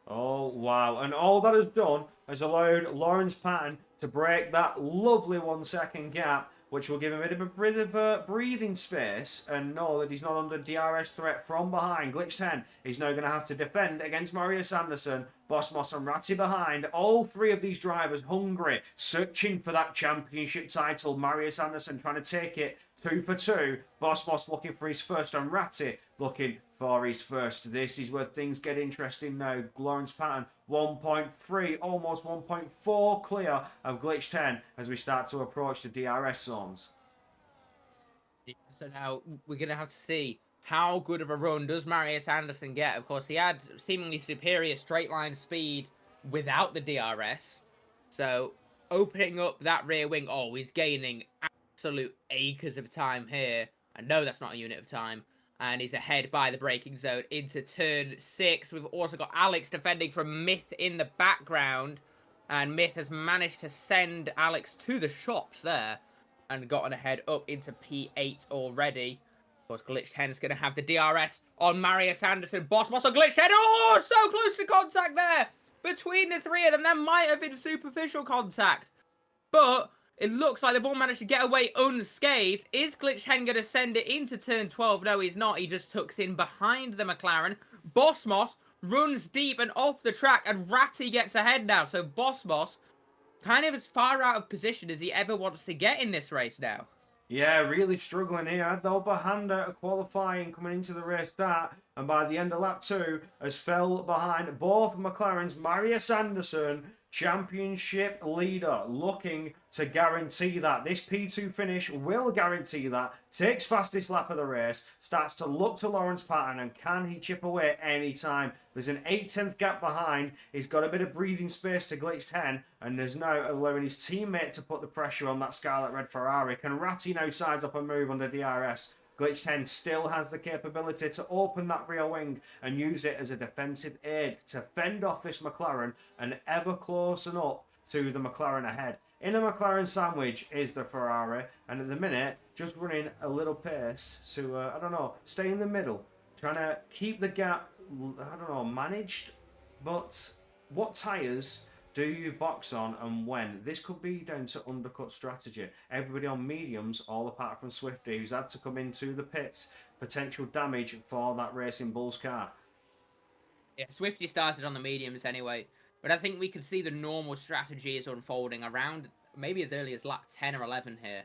[SPEAKER 1] Oh, wow. And all that has done has allowed Lawrence Patton to break that lovely 1 second gap, which will give him a bit of a breathing space and know that he's not under DRS threat from behind. Glitch 10 is now going to have to defend against Marius Anderson, Boss Moss and Ratty behind. All 3 of these drivers hungry, searching for that championship title. Marius Anderson trying to take it 2 for 2. Boss Moss looking for his first and Ratty looking for his first. This is where things get interesting now. Lawrence Patton 1.3, almost 1.4 clear of Glitch 10 as we start to approach the DRS zones.
[SPEAKER 2] So now we're going to have to see how good of a run does Marius Anderson get. Of course, he had seemingly superior straight line speed without the DRS. So opening up that rear wing, oh, he's gaining absolute acres of time here. I know that's not a unit of time. And he's ahead by the braking zone into turn 6. We've also got Alex defending from Myth in the background. And Myth has managed to send Alex to the shops there. And gotten ahead up into P8 already. Of course, Glitch 10 is going to have the DRS on Marius Anderson. Boss on Glitch 10. Oh, so close to contact there. Between the 3 of them, there might have been superficial contact. But it looks like they've all managed to get away unscathed. Is Glitch 10 going to send it into turn 12? No, he's not. He just tucks in behind the McLaren. Boss Moss runs deep and off the track, and Ratty gets ahead now. So Boss Moss kind of as far out of position as he ever wants to get in this race now.
[SPEAKER 1] Yeah, really struggling here. Had the upper hand out of qualifying coming into the race start, and by the end of lap 2 has fell behind both McLarens. Marius Anderson championship leader, looking to guarantee that. This P2 finish will guarantee that. Takes fastest lap of the race, starts to look to Lawrence Patton, and can he chip away any time? There's an 8/10 gap behind. He's got a bit of breathing space to Glitch 10, and there's now allowing his teammate to put the pressure on that Scarlet Red Ferrari. Can Ratty now size up a move under DRS? Glitch 10 still has the capability to open that rear wing and use it as a defensive aid to fend off this McLaren, and ever close and up to the McLaren ahead. In a McLaren sandwich is the Ferrari, and at the minute, just running a little pace to, I don't know, stay in the middle, trying to keep the gap, I don't know, managed. But what tyres do you box on and when? This could be down to undercut strategy. Everybody on mediums, all apart from Swifty, who's had to come into the pits. Potential damage for that Racing Bulls car.
[SPEAKER 2] Yeah, Swifty started on the mediums anyway, but I think we could see the normal strategy is unfolding around maybe as early as lap 10 or 11 here.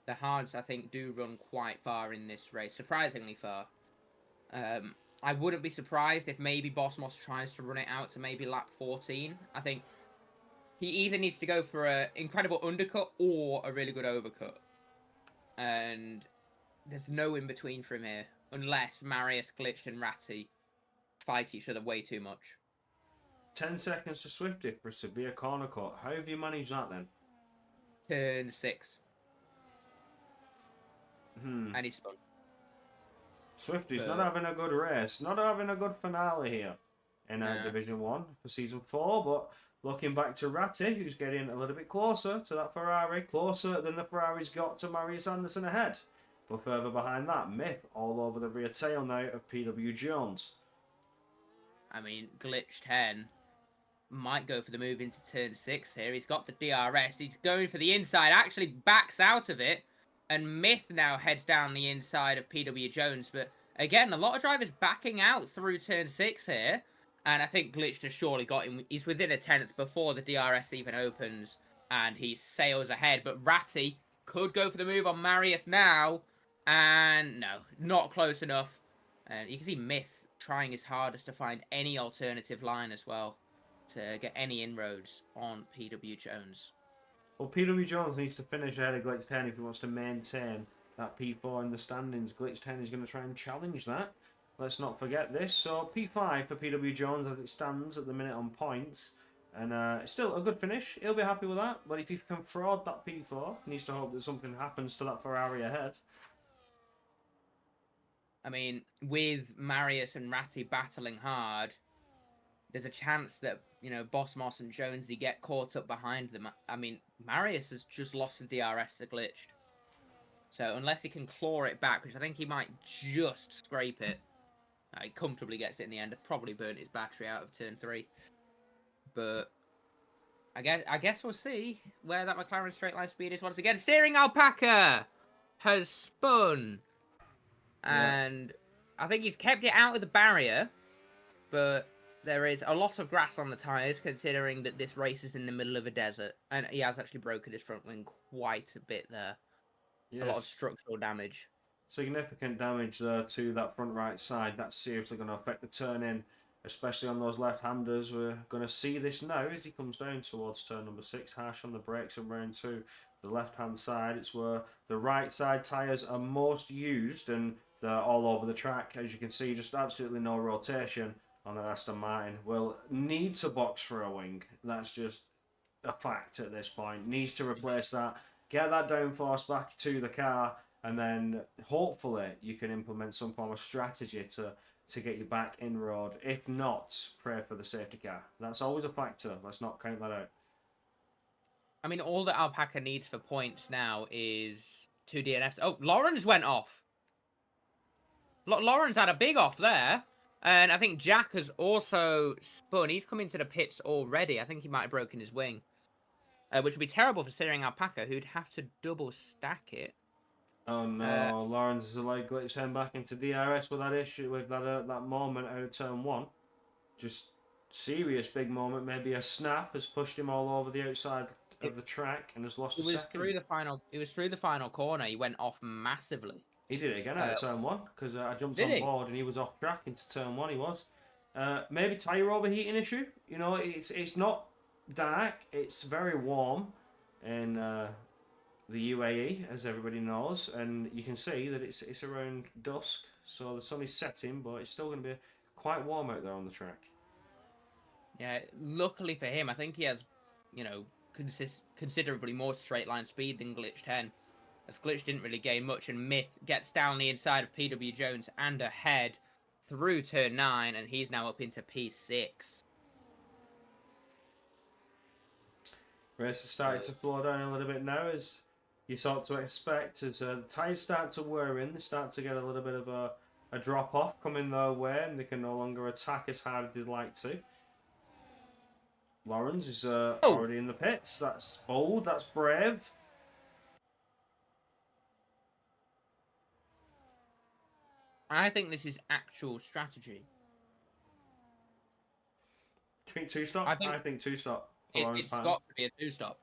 [SPEAKER 2] The hards, I think, do run quite far in this race, surprisingly far. I wouldn't be surprised if maybe Boss Moss tries to run it out to maybe lap 14. I think he either needs to go for an incredible undercut or a really good overcut. And there's no in between for him here, unless Marius, Glitched, and Ratty fight each other way too much.
[SPEAKER 1] 10 seconds to Swifty for a severe corner cut. How have you managed that then?
[SPEAKER 2] Turn 6. And he's spun.
[SPEAKER 1] Swifty's not having a good race, not having a good finale here in Division 1 for Season 4, but looking back to Ratty, who's getting a little bit closer to that Ferrari, closer than the Ferrari's got to Marius Anderson ahead. But further behind that, Myth all over the rear tail now of PW Jones.
[SPEAKER 2] I mean, Glitch 10 might go for the move into turn 6 here. He's got the DRS. He's going for the inside, actually backs out of it. And Myth now heads down the inside of PW Jones. But again, a lot of drivers backing out through turn 6 here. And I think Glitch has surely got him. He's within a tenth before the DRS even opens. And he sails ahead. But Ratty could go for the move on Marius now. And no, not close enough. And you can see Myth trying his hardest to find any alternative line as well to get any inroads on PW Jones.
[SPEAKER 1] Well, PW Jones needs to finish ahead of Glitch 10 if he wants to maintain that P4 in the standings. Glitch 10 is going to try and challenge that. Let's not forget this. So P5 for PW Jones as it stands at the minute on points. And it's still a good finish. He'll be happy with that. But if he can fraud that P4, he needs to hope that something happens to that Ferrari ahead.
[SPEAKER 2] I mean, with Marius and Ratty battling hard, there's a chance that, you know, Boss Moss and Jonesy get caught up behind them. I mean, Marius has just lost the DRS to Glitched. So unless he can claw it back, which I think he might just scrape it, he comfortably gets it in the end. Probably burnt his battery out of turn 3. But I guess we'll see where that McLaren straight line speed is once again. Steering Alpaca has spun. And I think he's kept it out of the barrier, but there is a lot of grass on the tyres, considering that this race is in the middle of a desert. And he has actually broken his front wing quite a bit there. Yes. A lot of structural damage.
[SPEAKER 1] Significant damage there to that front right side. That's seriously going to affect the turn-in, especially on those left-handers. We're going to see this now as he comes down towards turn number 6. Harsh on the brakes and round 2. The left-hand side, it's where the right side tyres are most used, and they're all over the track. As you can see, just absolutely no rotation on an Aston Martin. Will need to box for a wing. That's just a fact at this point. Needs to replace that, get that downforce back to the car, and then hopefully you can implement some form of strategy to get you back in road. If not, pray for the safety car. That's always a factor. Let's not count that out.
[SPEAKER 2] I mean, all that Alpaca needs for points now is 2 DNFs. Oh, Lawrence went off. Lawrence had a big off there. And I think Jack has also spun. He's come into the pits already. I think he might have broken his wing. Which would be terrible for steering Alpaca, who'd have to double stack it.
[SPEAKER 1] Oh no, Lawrence is like Glitch 10 back into DRS with that issue, with that moment out of turn 1. Just serious big moment. Maybe a snap has pushed him all over the outside of the track and has lost a second.
[SPEAKER 2] It was through the final corner. He went off massively.
[SPEAKER 1] He did it again out of turn 1 because I jumped on board and he was off track into turn 1. He was maybe tyre overheating issue. You know, it's not dark. It's very warm in the UAE, as everybody knows, and you can see that it's around dusk, so the sun is setting, but it's still going to be quite warm out there on the track.
[SPEAKER 2] Yeah, luckily for him, I think he has, you know, considerably more straight line speed than Glitch 10. As Glitch didn't really gain much, and Myth gets down the inside of PW Jones and ahead through turn 9, and he's now up into P6.
[SPEAKER 1] Race is starting to slow down a little bit now, as you sort to expect. As the tyres start to wear in, they start to get a little bit of a drop off coming their way, and they can no longer attack as hard as they'd like to. Lawrence is already in the pits. That's bold, that's brave.
[SPEAKER 2] I think this is actual strategy.
[SPEAKER 1] Do you think two stop? I think two stop.
[SPEAKER 2] It's got to be a two stop.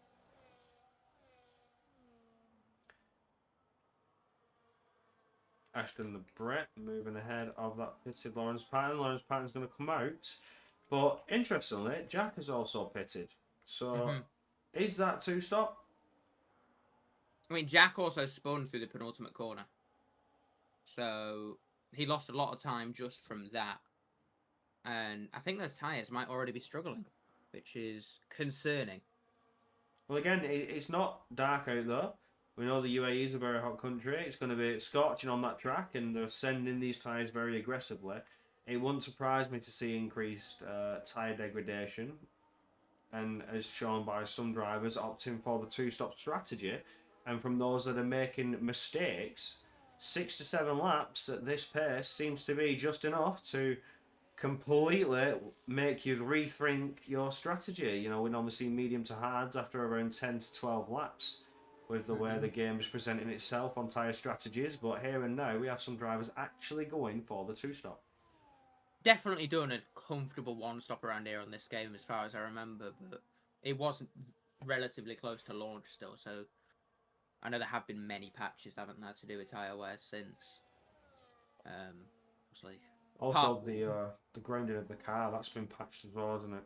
[SPEAKER 1] Ashton the Brett moving ahead of that pitted Lawrence Patton. Lawrence Patton's going to come out. But interestingly, Jack has also pitted. So is that two stop?
[SPEAKER 2] I mean, Jack also spun through the penultimate corner. So he lost a lot of time just from that. And I think those tyres might already be struggling, which is concerning.
[SPEAKER 1] Well, again, it's not dark out there. We know the UAE is a very hot country. It's going to be scorching on that track, and they're sending these tyres very aggressively. It wouldn't surprise me to see increased tyre degradation, and as shown by some drivers opting for the two-stop strategy. And from those that are making mistakes, 6 to 7 laps at this pace seems to be just enough to completely make you rethink your strategy. You know, we normally see medium to hards after around 10 to 12 laps with the way the game is presenting itself on tyre strategies, but here and now we have some drivers actually going for the two-stop.
[SPEAKER 2] Definitely done a comfortable one-stop around here on this game as far as I remember, but it wasn't relatively close to launch still, so I know there have been many patches, haven't there, to do with tyre wear since. Obviously,
[SPEAKER 1] also, the grounding of the car, that's been patched as well, hasn't it?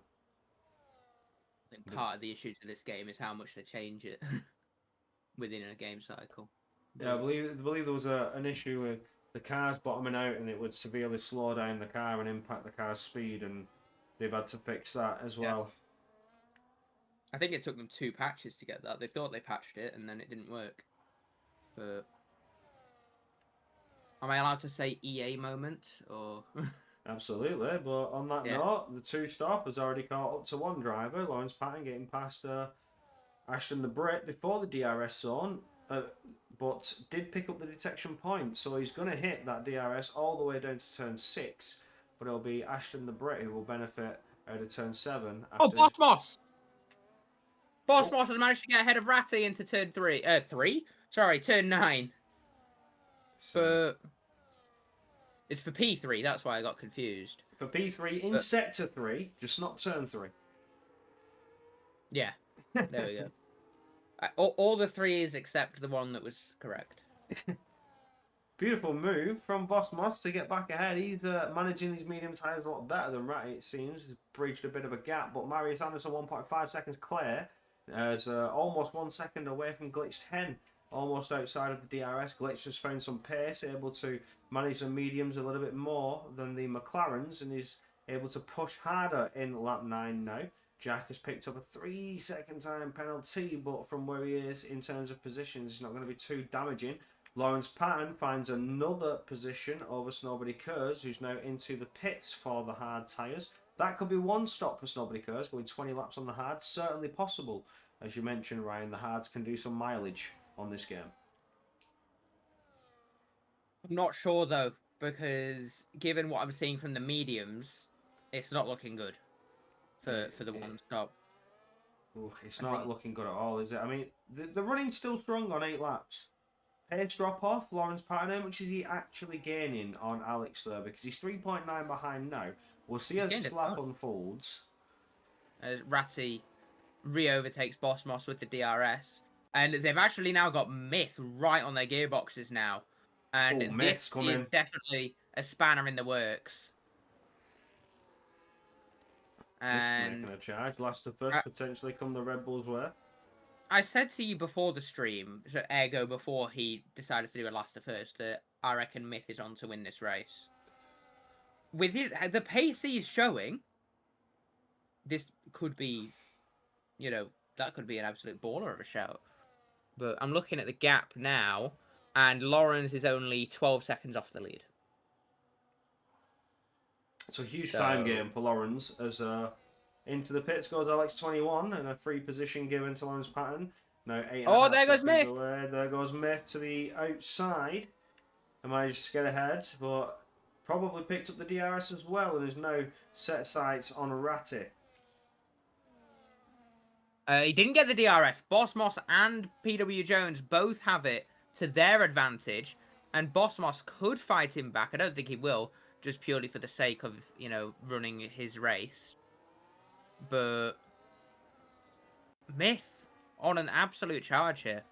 [SPEAKER 2] I think part of the issue to this game is how much they change it within a game cycle.
[SPEAKER 1] Yeah, I believe there was an issue with the cars bottoming out, and it would severely slow down the car and impact the car's speed, and they've had to fix that as well.
[SPEAKER 2] I think it took them 2 patches to get that. They thought they patched it, and then it didn't work. But am I allowed to say EA moment or?
[SPEAKER 1] Absolutely, but on that note, the two-stop has already caught up to one driver, Lawrence Patton, getting past Ashton the Brit before the DRS zone, but did pick up the detection point, so he's going to hit that DRS all the way down to turn 6, but it'll be Ashton the Brit who will benefit out of turn 7. After...
[SPEAKER 2] Oh, Boss Moss! Boss Moss has managed to get ahead of Ratty into turn 3. Sorry, turn 9. But it's for P3, that's why I got confused.
[SPEAKER 1] For P3 in sector 3, just not turn 3.
[SPEAKER 2] Yeah, there we go. All the 3s except the one that was correct.
[SPEAKER 1] Beautiful move from Boss Moss to get back ahead. He's managing these medium tyres a lot better than Ratty, it seems. He's breached a bit of a gap, but Marius Anderson 1.5 seconds clear. Is almost 1 second away from Glitch 10. Almost outside of the DRS. Glitch has found some pace, able to manage the mediums a little bit more than the McLarens, and is able to push harder in lap 9 now. Jack has picked up a 3-second time penalty, but from where he is in terms of positions, it's not going to be too damaging. Lawrence Patton finds another position over Snowbody Kurz, who's now into the pits for the hard tyres. That could be one stop for Snowbody Kurz, going 20 laps on the hards. Certainly possible. As you mentioned, Ryan, the hards can do some mileage on this game.
[SPEAKER 2] I'm not sure, though, because given what I'm seeing from the mediums, it's not looking good for the one stop.
[SPEAKER 1] Ooh, it's not looking good at all, is it? I mean, the running's still strong on 8 laps. Pace drop off, Lawrence Patton, how much is he actually gaining on Alex there? Because he's 3.9 behind now. We'll see as this lap unfolds.
[SPEAKER 2] As Ratty re-overtakes Boss Moss with the DRS. And they've actually now got Myth right on their gearboxes now. And this is definitely a spanner in the works. And
[SPEAKER 1] making a charge. Last to first, potentially come the Red Bulls way.
[SPEAKER 2] I said to you before the stream, so ergo before he decided to do a last to first, that I reckon Myth is on to win this race. With the pace he's showing, this could be, that could be an absolute baller of a shout. But I'm looking at the gap now, and Lawrence is only 12 seconds off the lead.
[SPEAKER 1] It's a huge time game for Lawrence as into the pits goes Alex21 and a free position given to Lawrence Patton. Now 8.5
[SPEAKER 2] there goes
[SPEAKER 1] seconds
[SPEAKER 2] Myth.
[SPEAKER 1] away. There goes Myth to the outside. I managed to get ahead, but probably picked up the DRS as well and is now set sights on Ratty.
[SPEAKER 2] He didn't get the DRS. Boss Moss and PW Jones both have it to their advantage, and Boss Moss could fight him back. I don't think he will, just purely for the sake of, running his race. But Myth on an absolute charge here.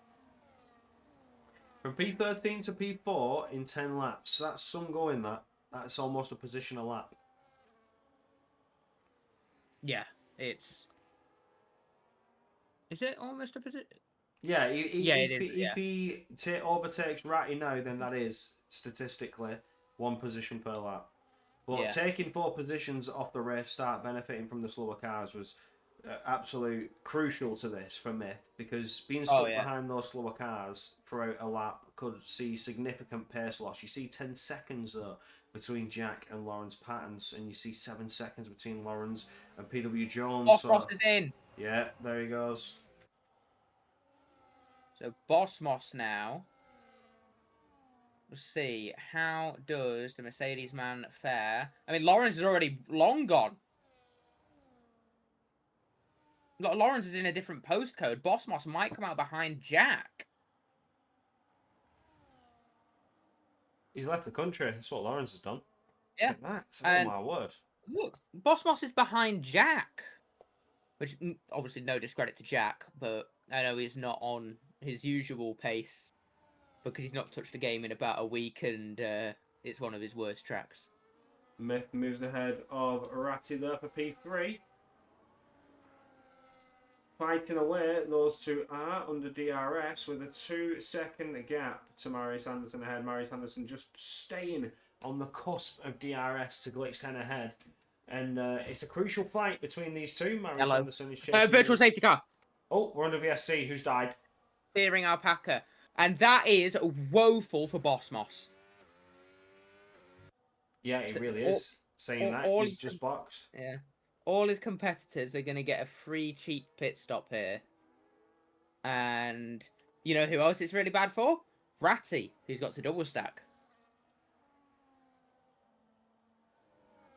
[SPEAKER 1] From P13 to P4 in 10 laps. That's some going, that. That's almost a position a lap.
[SPEAKER 2] Yeah, it's... Is it almost a position?
[SPEAKER 1] Yeah,
[SPEAKER 2] if
[SPEAKER 1] he overtakes Ratty now, then that is, statistically, 1 position per lap. But taking 4 positions off the race start, benefiting from the slower cars, was absolute crucial to this for Myth, because being stuck behind those slower cars throughout a lap could see significant pace loss. You see 10 seconds though between Jack and Lawrence Pattons, and you see 7 seconds between Lawrence and PW Jones.
[SPEAKER 2] Boss Moss is in.
[SPEAKER 1] Yeah, there he goes.
[SPEAKER 2] So Boss Moss now. We'll see, how does the Mercedes man fare? I mean, Lawrence is already long gone. Lawrence is in a different postcode. Boss Moss might come out behind Jack.
[SPEAKER 1] He's left the country. That's what Lawrence has done.
[SPEAKER 2] Yeah.
[SPEAKER 1] Look at that. Oh my word.
[SPEAKER 2] Look, Boss Moss is behind Jack. Which, obviously, no discredit to Jack, but I know he's not on his usual pace because he's not touched the game in about a week, and it's one of his worst tracks.
[SPEAKER 1] Myth moves ahead of Ratty there for P3. Fighting away, those two are under DRS with a 2-second gap to Marius Anderson ahead. Marius Anderson just staying on the cusp of DRS to Glitch 10 ahead. And it's a crucial fight between these two. Marius Anderson is chasing...
[SPEAKER 2] virtual safety car.
[SPEAKER 1] Oh, we're under VSC. Who's died?
[SPEAKER 2] Steering Alpaca. And that is woeful for Boss Moss.
[SPEAKER 1] Yeah, it really is. Saying that, he's just boxed.
[SPEAKER 2] Yeah. All his competitors are going to get a free cheap pit stop here. And you know who else it's really bad for? Ratty, who's got to double stack.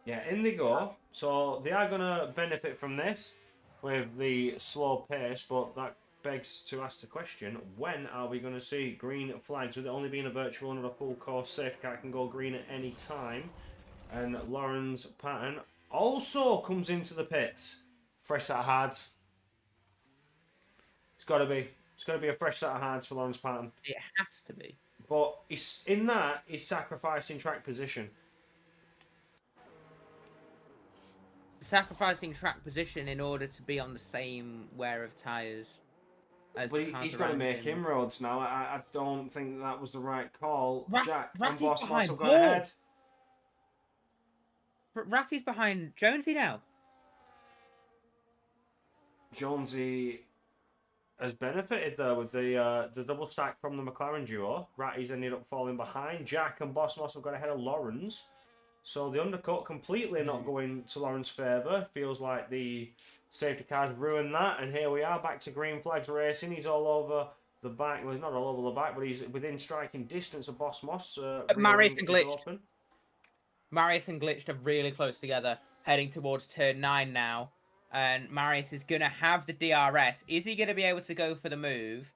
[SPEAKER 1] Yeah, in they go. So they are going to benefit from this with the slow pace, but that begs to ask the question, when are we going to see green flags? With it only being a virtual and a full course, safety car can go green at any time. And Lawrence Patton also comes into the pits. Fresh set of hards. It's got to be. It's got to be a fresh set of hards for Lawrence Patton.
[SPEAKER 2] It has to be.
[SPEAKER 1] But he's sacrificing track position.
[SPEAKER 2] Sacrificing track position in order to be on the same wear of tyres.
[SPEAKER 1] But he's got to make inroads now. I don't think that was the right call. Jack and Boss Moss have gone ahead.
[SPEAKER 2] Ratty's behind Jonesy now.
[SPEAKER 1] Jonesy has benefited there with the double stack from the McLaren duo. Ratty's ended up falling behind. Jack and Boss Moss have got ahead of Lawrence. So the undercut completely not going to Lawrence's favour. Feels like the safety car's ruined that. And here we are back to green flags racing. He's all over the back. Well, he's not all over the back, but he's within striking distance of Boss Moss.
[SPEAKER 2] Marius and Glitched. Marius and Glitched are really close together, heading towards turn 9 now. And Marius is going to have the DRS. Is he going to be able to go for the move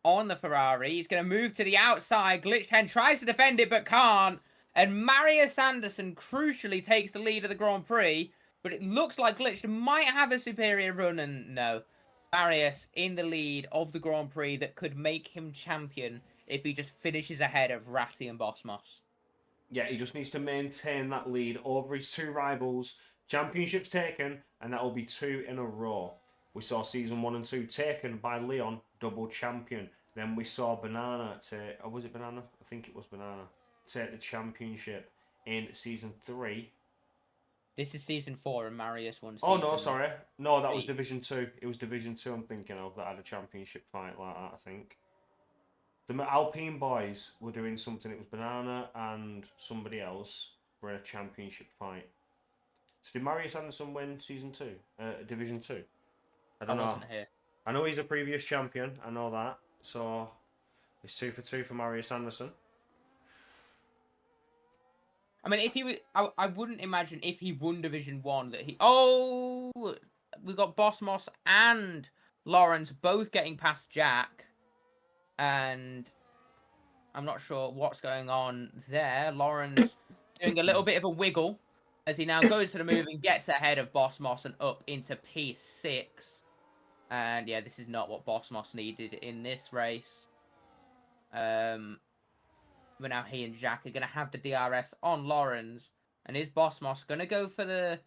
[SPEAKER 2] on the Ferrari? He's going to move to the outside. Glitched 10 tries to defend it, but can't. And Marius Anderson crucially takes the lead of the Grand Prix. But it looks like Glitched might have a superior run, and no. Marius in the lead of the Grand Prix that could make him champion if he just finishes ahead of Ratty and Boss Moss.
[SPEAKER 1] Yeah, he just needs to maintain that lead over his two rivals. Championship's taken. and that will be 2 in a row. We saw season 1 and 2 taken by Leon, double champion. Then we saw Banana take, or was it Banana? I think it was Banana, take the championship in season 3.
[SPEAKER 2] This is season 4, and Marius won
[SPEAKER 1] Oh
[SPEAKER 2] season.
[SPEAKER 1] no, sorry, no, that was
[SPEAKER 2] 3.
[SPEAKER 1] Division 2. It was Division 2. I'm thinking of that had a championship fight like that. I think the Alpine boys were doing something. It was Banana and somebody else were in a championship fight. So did Marius Anderson win season 2, Division 2? I
[SPEAKER 2] I
[SPEAKER 1] don't know.
[SPEAKER 2] wasn't here.
[SPEAKER 1] I know he's a previous champion. I know that. So it's 2 for 2 for Marius Anderson.
[SPEAKER 2] I mean, if he was, I wouldn't imagine if he won Division 1 that he. Oh, we got Boss Moss and Lawrence both getting past Jack, and I'm not sure what's going on there. Lawrence doing a little bit of a wiggle as he now goes for the move and gets ahead of Boss Moss and up into P6. And yeah, this is not what Boss Moss needed in this race. But now he and Jack are going to have the DRS on Lawrence. And is Boss Moss going to go for the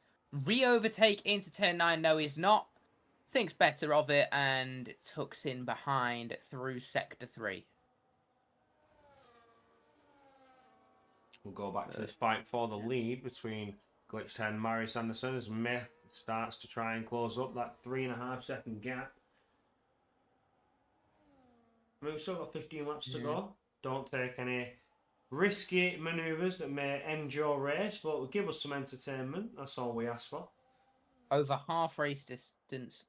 [SPEAKER 2] re-overtake into turn 9? No, he's not. Thinks better of it and tucks in behind through sector 3.
[SPEAKER 1] We'll go back to this fight for the lead between Glitch 10 and Marius Anderson as Myth starts to try and close up that 3.5 second gap. I mean, we've still got 15 laps to go. Don't take any risky manoeuvres that may end your race, but give us some entertainment. That's all we ask for.
[SPEAKER 2] Over half race distance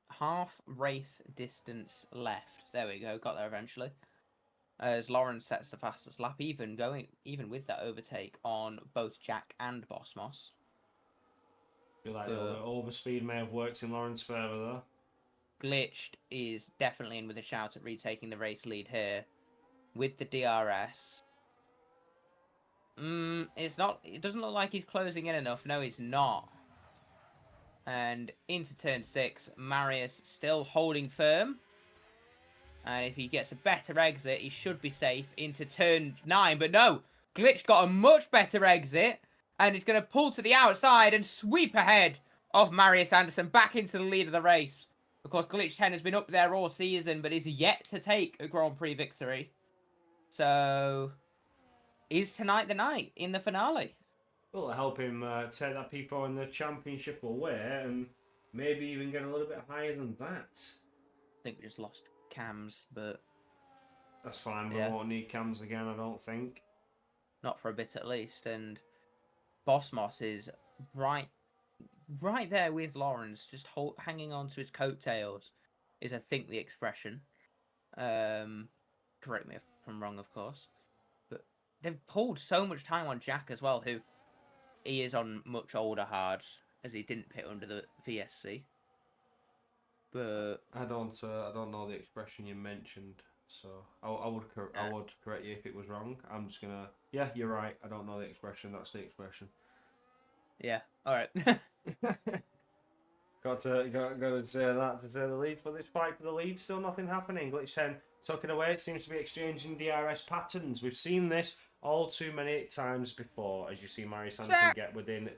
[SPEAKER 2] left. There we go, got there eventually. As Lawrence sets the fastest lap, even with that overtake on both Jack and Boss Moss.
[SPEAKER 1] I feel like the overspeed may have worked in Lawrence's favour though.
[SPEAKER 2] Glitched is definitely in with a shout at retaking the race lead here with the DRS. It's not. It doesn't look like he's closing in enough. No, he's not. And into turn 6, Marius still holding firm. And if he gets a better exit, he should be safe into turn 9. But no, Glitch got a much better exit. And he's going to pull to the outside and sweep ahead of Marius Anderson back into the lead of the race. Of course, Glitch 10 has been up there all season, but is yet to take a Grand Prix victory. So, is tonight the night in the finale?
[SPEAKER 1] Well, it'll help him take that P4 in the championship away and maybe even get a little bit higher than that.
[SPEAKER 2] I think we just lost cams, but
[SPEAKER 1] that's fine. We
[SPEAKER 2] yeah.
[SPEAKER 1] won't need cams again, I don't think.
[SPEAKER 2] Not for a bit at least. And Boss Moss is right there with Lawrence, just hanging on to his coattails, is I think the expression. Correct me if I'm wrong, of course. But they've pulled so much time on Jack as well, who he is on much older hards, as he didn't pit under the VSC. But
[SPEAKER 1] I don't know the expression you mentioned, so I would correct you if it was wrong. I'm just gonna, yeah, you're right. I don't know the expression. That's the expression.
[SPEAKER 2] Yeah. All right.
[SPEAKER 1] got to say that to say the least. But this fight for the lead, still nothing happening. Glitch 10 tucking away. It seems to be exchanging DRS patterns. We've seen this all too many times before. As you see, Marius Anderson get within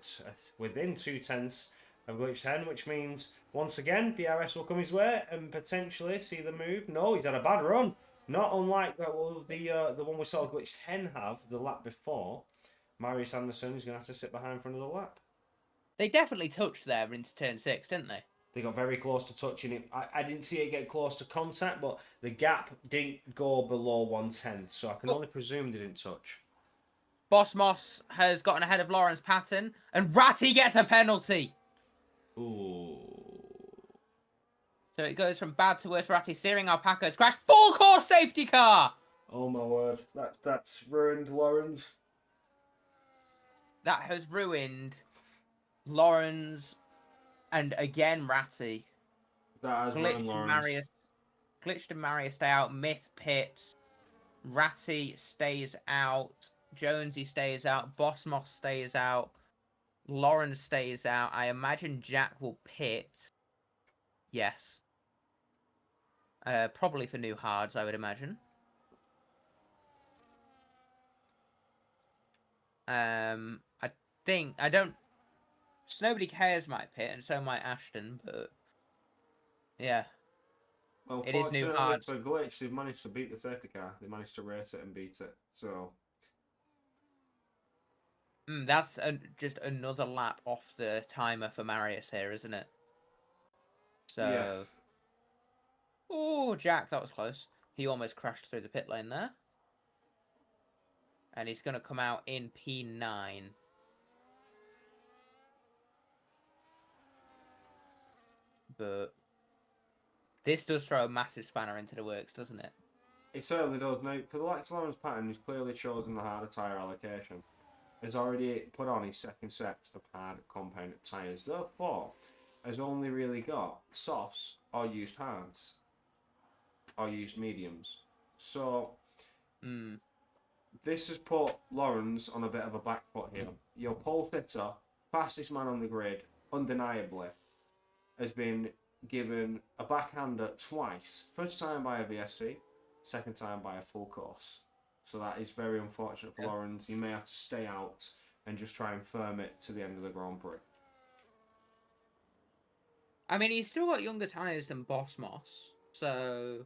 [SPEAKER 1] 2/10 of Glitch 10, which means once again DRS will come his way and potentially see the move. No, he's had a bad run. Not unlike the one we saw Glitch 10 have the lap before. Marius Anderson is going to have to sit behind for another lap.
[SPEAKER 2] They definitely touched there into turn 6, didn't they?
[SPEAKER 1] They got very close to touching it. I didn't see it get close to contact, but the gap didn't go below 1/10, so I can only presume they didn't touch.
[SPEAKER 2] Boss Moss has gotten ahead of Lawrence Patton, and Ratty gets a penalty.
[SPEAKER 1] Ooh.
[SPEAKER 2] So it goes from bad to worse. Ratty steering Alpaca's crashed. Full course safety car!
[SPEAKER 1] Oh my word. That's ruined Lawrence.
[SPEAKER 2] That has ruined Lawrence and again Ratty.
[SPEAKER 1] That has ruined Lawrence.
[SPEAKER 2] Glitched and Marius stay out. Myth pits. Ratty stays out. Jonesy stays out. Boss Moss stays out. Lawrence stays out. I imagine Jack will pit. Yes. Probably for new hards, I would imagine. I don't Nobody Cares might pit, and so might Ashton, but yeah,
[SPEAKER 1] Well,
[SPEAKER 2] it is new
[SPEAKER 1] fortunately
[SPEAKER 2] hard.
[SPEAKER 1] for Glitch, they've managed to beat the safety car. They managed to race it and beat it. So
[SPEAKER 2] That's just another lap off the timer for Marius here, isn't it?
[SPEAKER 1] yeah.
[SPEAKER 2] So, oh, Jack, that was close. He almost crashed through the pit lane there. And he's going to come out in P9. But this does throw a massive spanner into the works, doesn't it?
[SPEAKER 1] It certainly does. Now, for the likes of Lawrence Patton, who's clearly chosen the harder tyre allocation, has already put on his second set of hard compound tyres. Therefore, has only really got softs or used hards or used mediums. So, this has put Lawrence on a bit of a back foot here. Your pole fitter, fastest man on the grid, undeniably, has been given a backhander twice. First time by a VSC, second time by a full course. So that is very unfortunate for Lawrence. He may have to stay out and just try and firm it to the end of the Grand Prix.
[SPEAKER 2] I mean, he's still got younger tyres than Boss Moss, so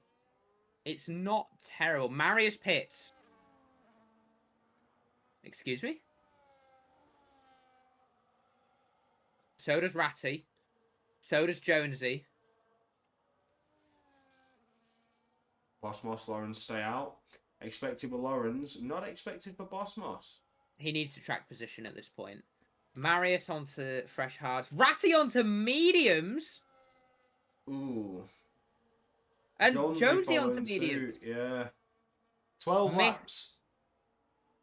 [SPEAKER 2] it's not terrible. Marius pits. Excuse me? So does Ratty. So does Jonesy.
[SPEAKER 1] Boss Moss, Lawrence stay out. Expected for Lawrence, not expected for Boss Moss.
[SPEAKER 2] He needs to track position at this point. Marius onto fresh hards. Ratty onto mediums.
[SPEAKER 1] Ooh.
[SPEAKER 2] And Jonesy onto
[SPEAKER 1] following
[SPEAKER 2] mediums.
[SPEAKER 1] suit, yeah. 12 laps.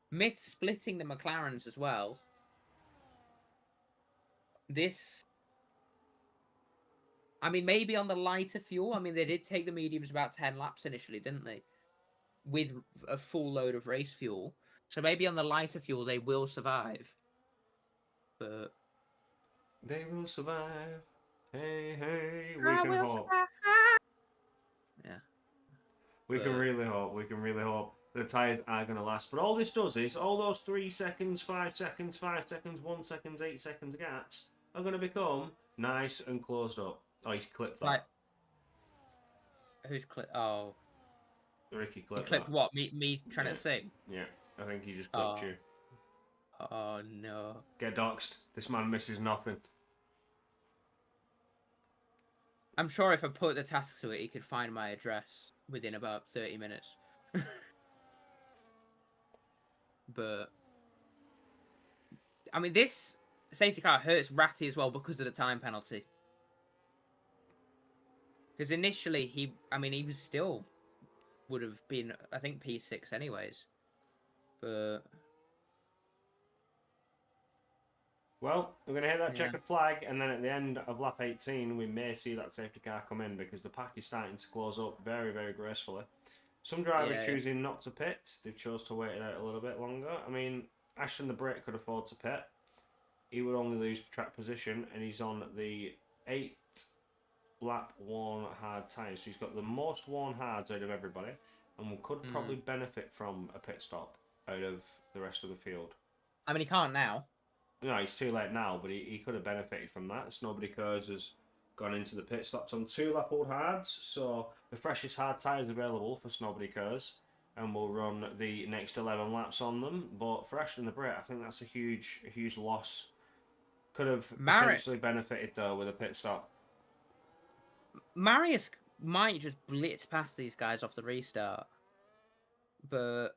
[SPEAKER 2] Myth splitting the McLarens as well. This... I mean, maybe on the lighter fuel. I mean, they did take the mediums about 10 laps initially, didn't they? With a full load of race fuel. So maybe on the lighter fuel, they will survive. But...
[SPEAKER 1] They will survive. Hey, hey, we can hope.
[SPEAKER 2] Yeah.
[SPEAKER 1] We can really hope. We can really hope the tyres are going to last. But all this does is, all those 3 seconds, 5 seconds, 5 seconds, 1 second, 8 seconds gaps are going to become nice and closed up. Oh, he's clipped that.
[SPEAKER 2] Like, who's clipped? Oh.
[SPEAKER 1] Ricky clipped
[SPEAKER 2] He clipped
[SPEAKER 1] that.
[SPEAKER 2] what? Me trying to sing?
[SPEAKER 1] Yeah, I think he just clipped you.
[SPEAKER 2] Oh, no.
[SPEAKER 1] Get doxed. This man misses nothing.
[SPEAKER 2] I'm sure if I put the task to it, he could find my address within about 30 minutes. But, I mean, this safety car hurts Ratty as well because of the time penalty. Because initially, he was still would have been, I think, P6 anyways. But...
[SPEAKER 1] Well, we're going to hit that checkered flag, and then at the end of lap 18, we may see that safety car come in because the pack is starting to close up very, very gracefully. Some drivers choosing not to pit. They've chose to wait it out a little bit longer. I mean, Ashton the Brit could afford to pit. He would only lose track position, and he's on the 8 lap worn hard tyres. So he's got the most worn hards out of everybody, and could probably benefit from a pit stop out of the rest of the field.
[SPEAKER 2] I mean, he can't now.
[SPEAKER 1] No, he's too late now, but he could have benefited from that. Nobody Cares has gone into the pit stops on 2 lap old hards, so the freshest hard tyres available for Nobody Cares, and we'll run the next 11 laps on them. But for Ashton the Brit, I think that's a huge loss. Could have potentially benefited though with a pit stop.
[SPEAKER 2] Marius might just blitz past these guys off the restart, but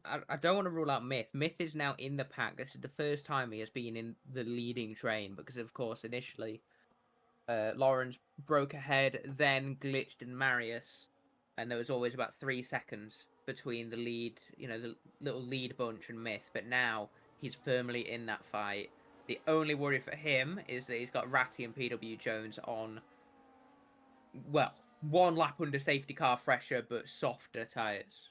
[SPEAKER 2] I don't want to rule out Myth. Myth is now in the pack. This is the first time he has been in the leading train because, of course, initially Lawrence broke ahead, then glitched in Marius, and there was always about 3 seconds between the lead, the little lead bunch and Myth. But now he's firmly in that fight. The only worry for him is that he's got Ratty and PW Jones on, well, 1 lap under safety car fresher but softer tyres.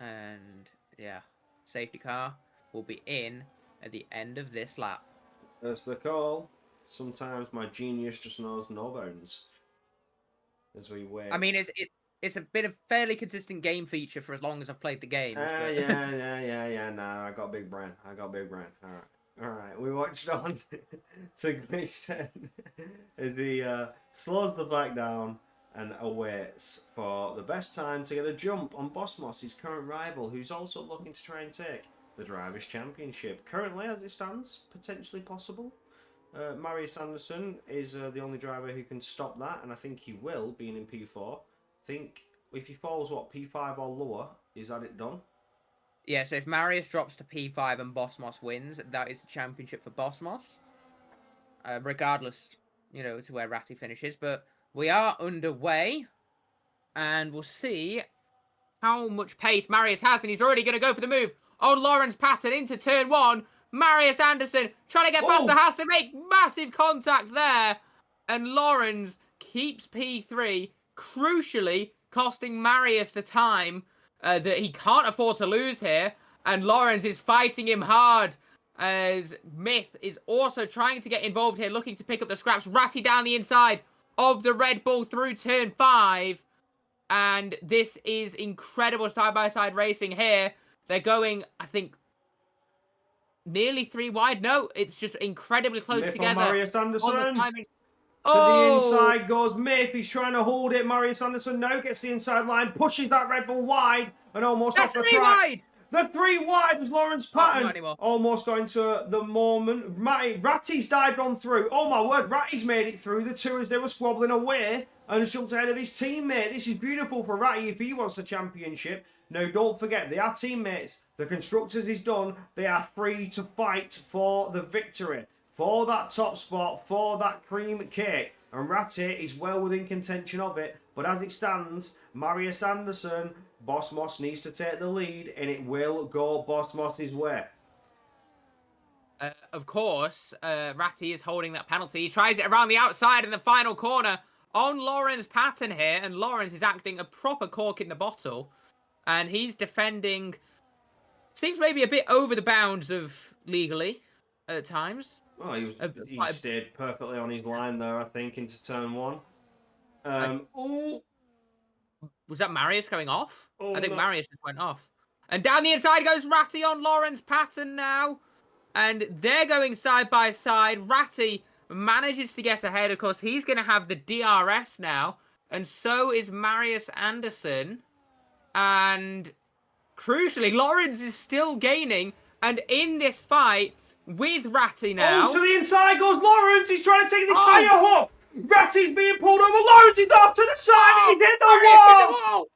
[SPEAKER 2] And, yeah, safety car will be in at the end of this lap.
[SPEAKER 1] That's the call. Sometimes my genius just knows no bounds. As we wait.
[SPEAKER 2] I mean, it's been a fairly consistent game feature for as long as I've played the games. But...
[SPEAKER 1] yeah. No, I got big brain. All right. We watched on to Gleason as he slows the bike down and awaits for the best time to get a jump on Bossmos, his current rival, who's also looking to try and take the Drivers' Championship. Currently, as it stands, potentially possible. Marius Anderson is the only driver who can stop that, and I think he will, being in P4. I think if he falls, P5 or lower, is that it done?
[SPEAKER 2] Yeah, so if Marius drops to P5 and Bossmos wins, that is the championship for Bossmos. Regardless, to where Ratty finishes. But we are underway, and we'll see how much pace Marius has, and he's already going to go for the move. Oh, Lawrence Patton into turn 1. Marius Anderson trying to get past the house to make massive contact there. And Lawrence keeps P3, crucially costing Marius the time that he can't afford to lose here. And Lawrence is fighting him hard as Myth is also trying to get involved here, looking to pick up the scraps. Ratty down the inside of the Red Bull through turn 5. And this is incredible side-by-side racing here. They're going, I think, nearly 3 wide. No, it's just incredibly close
[SPEAKER 1] Myth
[SPEAKER 2] together.
[SPEAKER 1] On Marius Anderson. To
[SPEAKER 2] Oh!
[SPEAKER 1] the inside goes Myth. He's trying to hold it. Marius Anderson now gets the inside line, pushes that Red Bull wide and almost off the track.
[SPEAKER 2] 3 wide!
[SPEAKER 1] The 3 wide was Lawrence Patton.
[SPEAKER 2] Not anymore.
[SPEAKER 1] Almost going to the moment. Ratty's dived on through. Oh my word, Ratty's made it through the 2 as they were squabbling away and jumped ahead of his teammate. This is beautiful for Ratty if he wants the championship. Now, don't forget, they are teammates. The Constructors is done. They are free to fight for the victory, for that top spot, for that cream cake. And Ratty is well within contention of it. But as it stands, Marius Anderson, Bossmos needs to take the lead, and it will go Bossmos' way.
[SPEAKER 2] Of course, Ratty is holding that penalty. He tries it around the outside in the final corner on Lawrence Patton here, and Lawrence is acting a proper cork in the bottle. And he's defending, seems maybe a bit over the bounds of legally at times.
[SPEAKER 1] Oh, he stayed perfectly on his line there, I think, into turn 1.
[SPEAKER 2] Was that Marius going off?
[SPEAKER 1] Oh,
[SPEAKER 2] I think
[SPEAKER 1] no.
[SPEAKER 2] Marius just went off. And down the inside goes Ratty on Lawrence Patton now. And they're going side by side. Ratty manages to get ahead. Of course, he's going to have the DRS now. And so is Marius Anderson. And crucially, Lawrence is still gaining. And in this fight with Ratty now.
[SPEAKER 1] Oh, to the inside goes Lawrence. He's trying to take the tyre hook. Ratty's being pulled over. Lawrence is off to the side. He's hit the wall.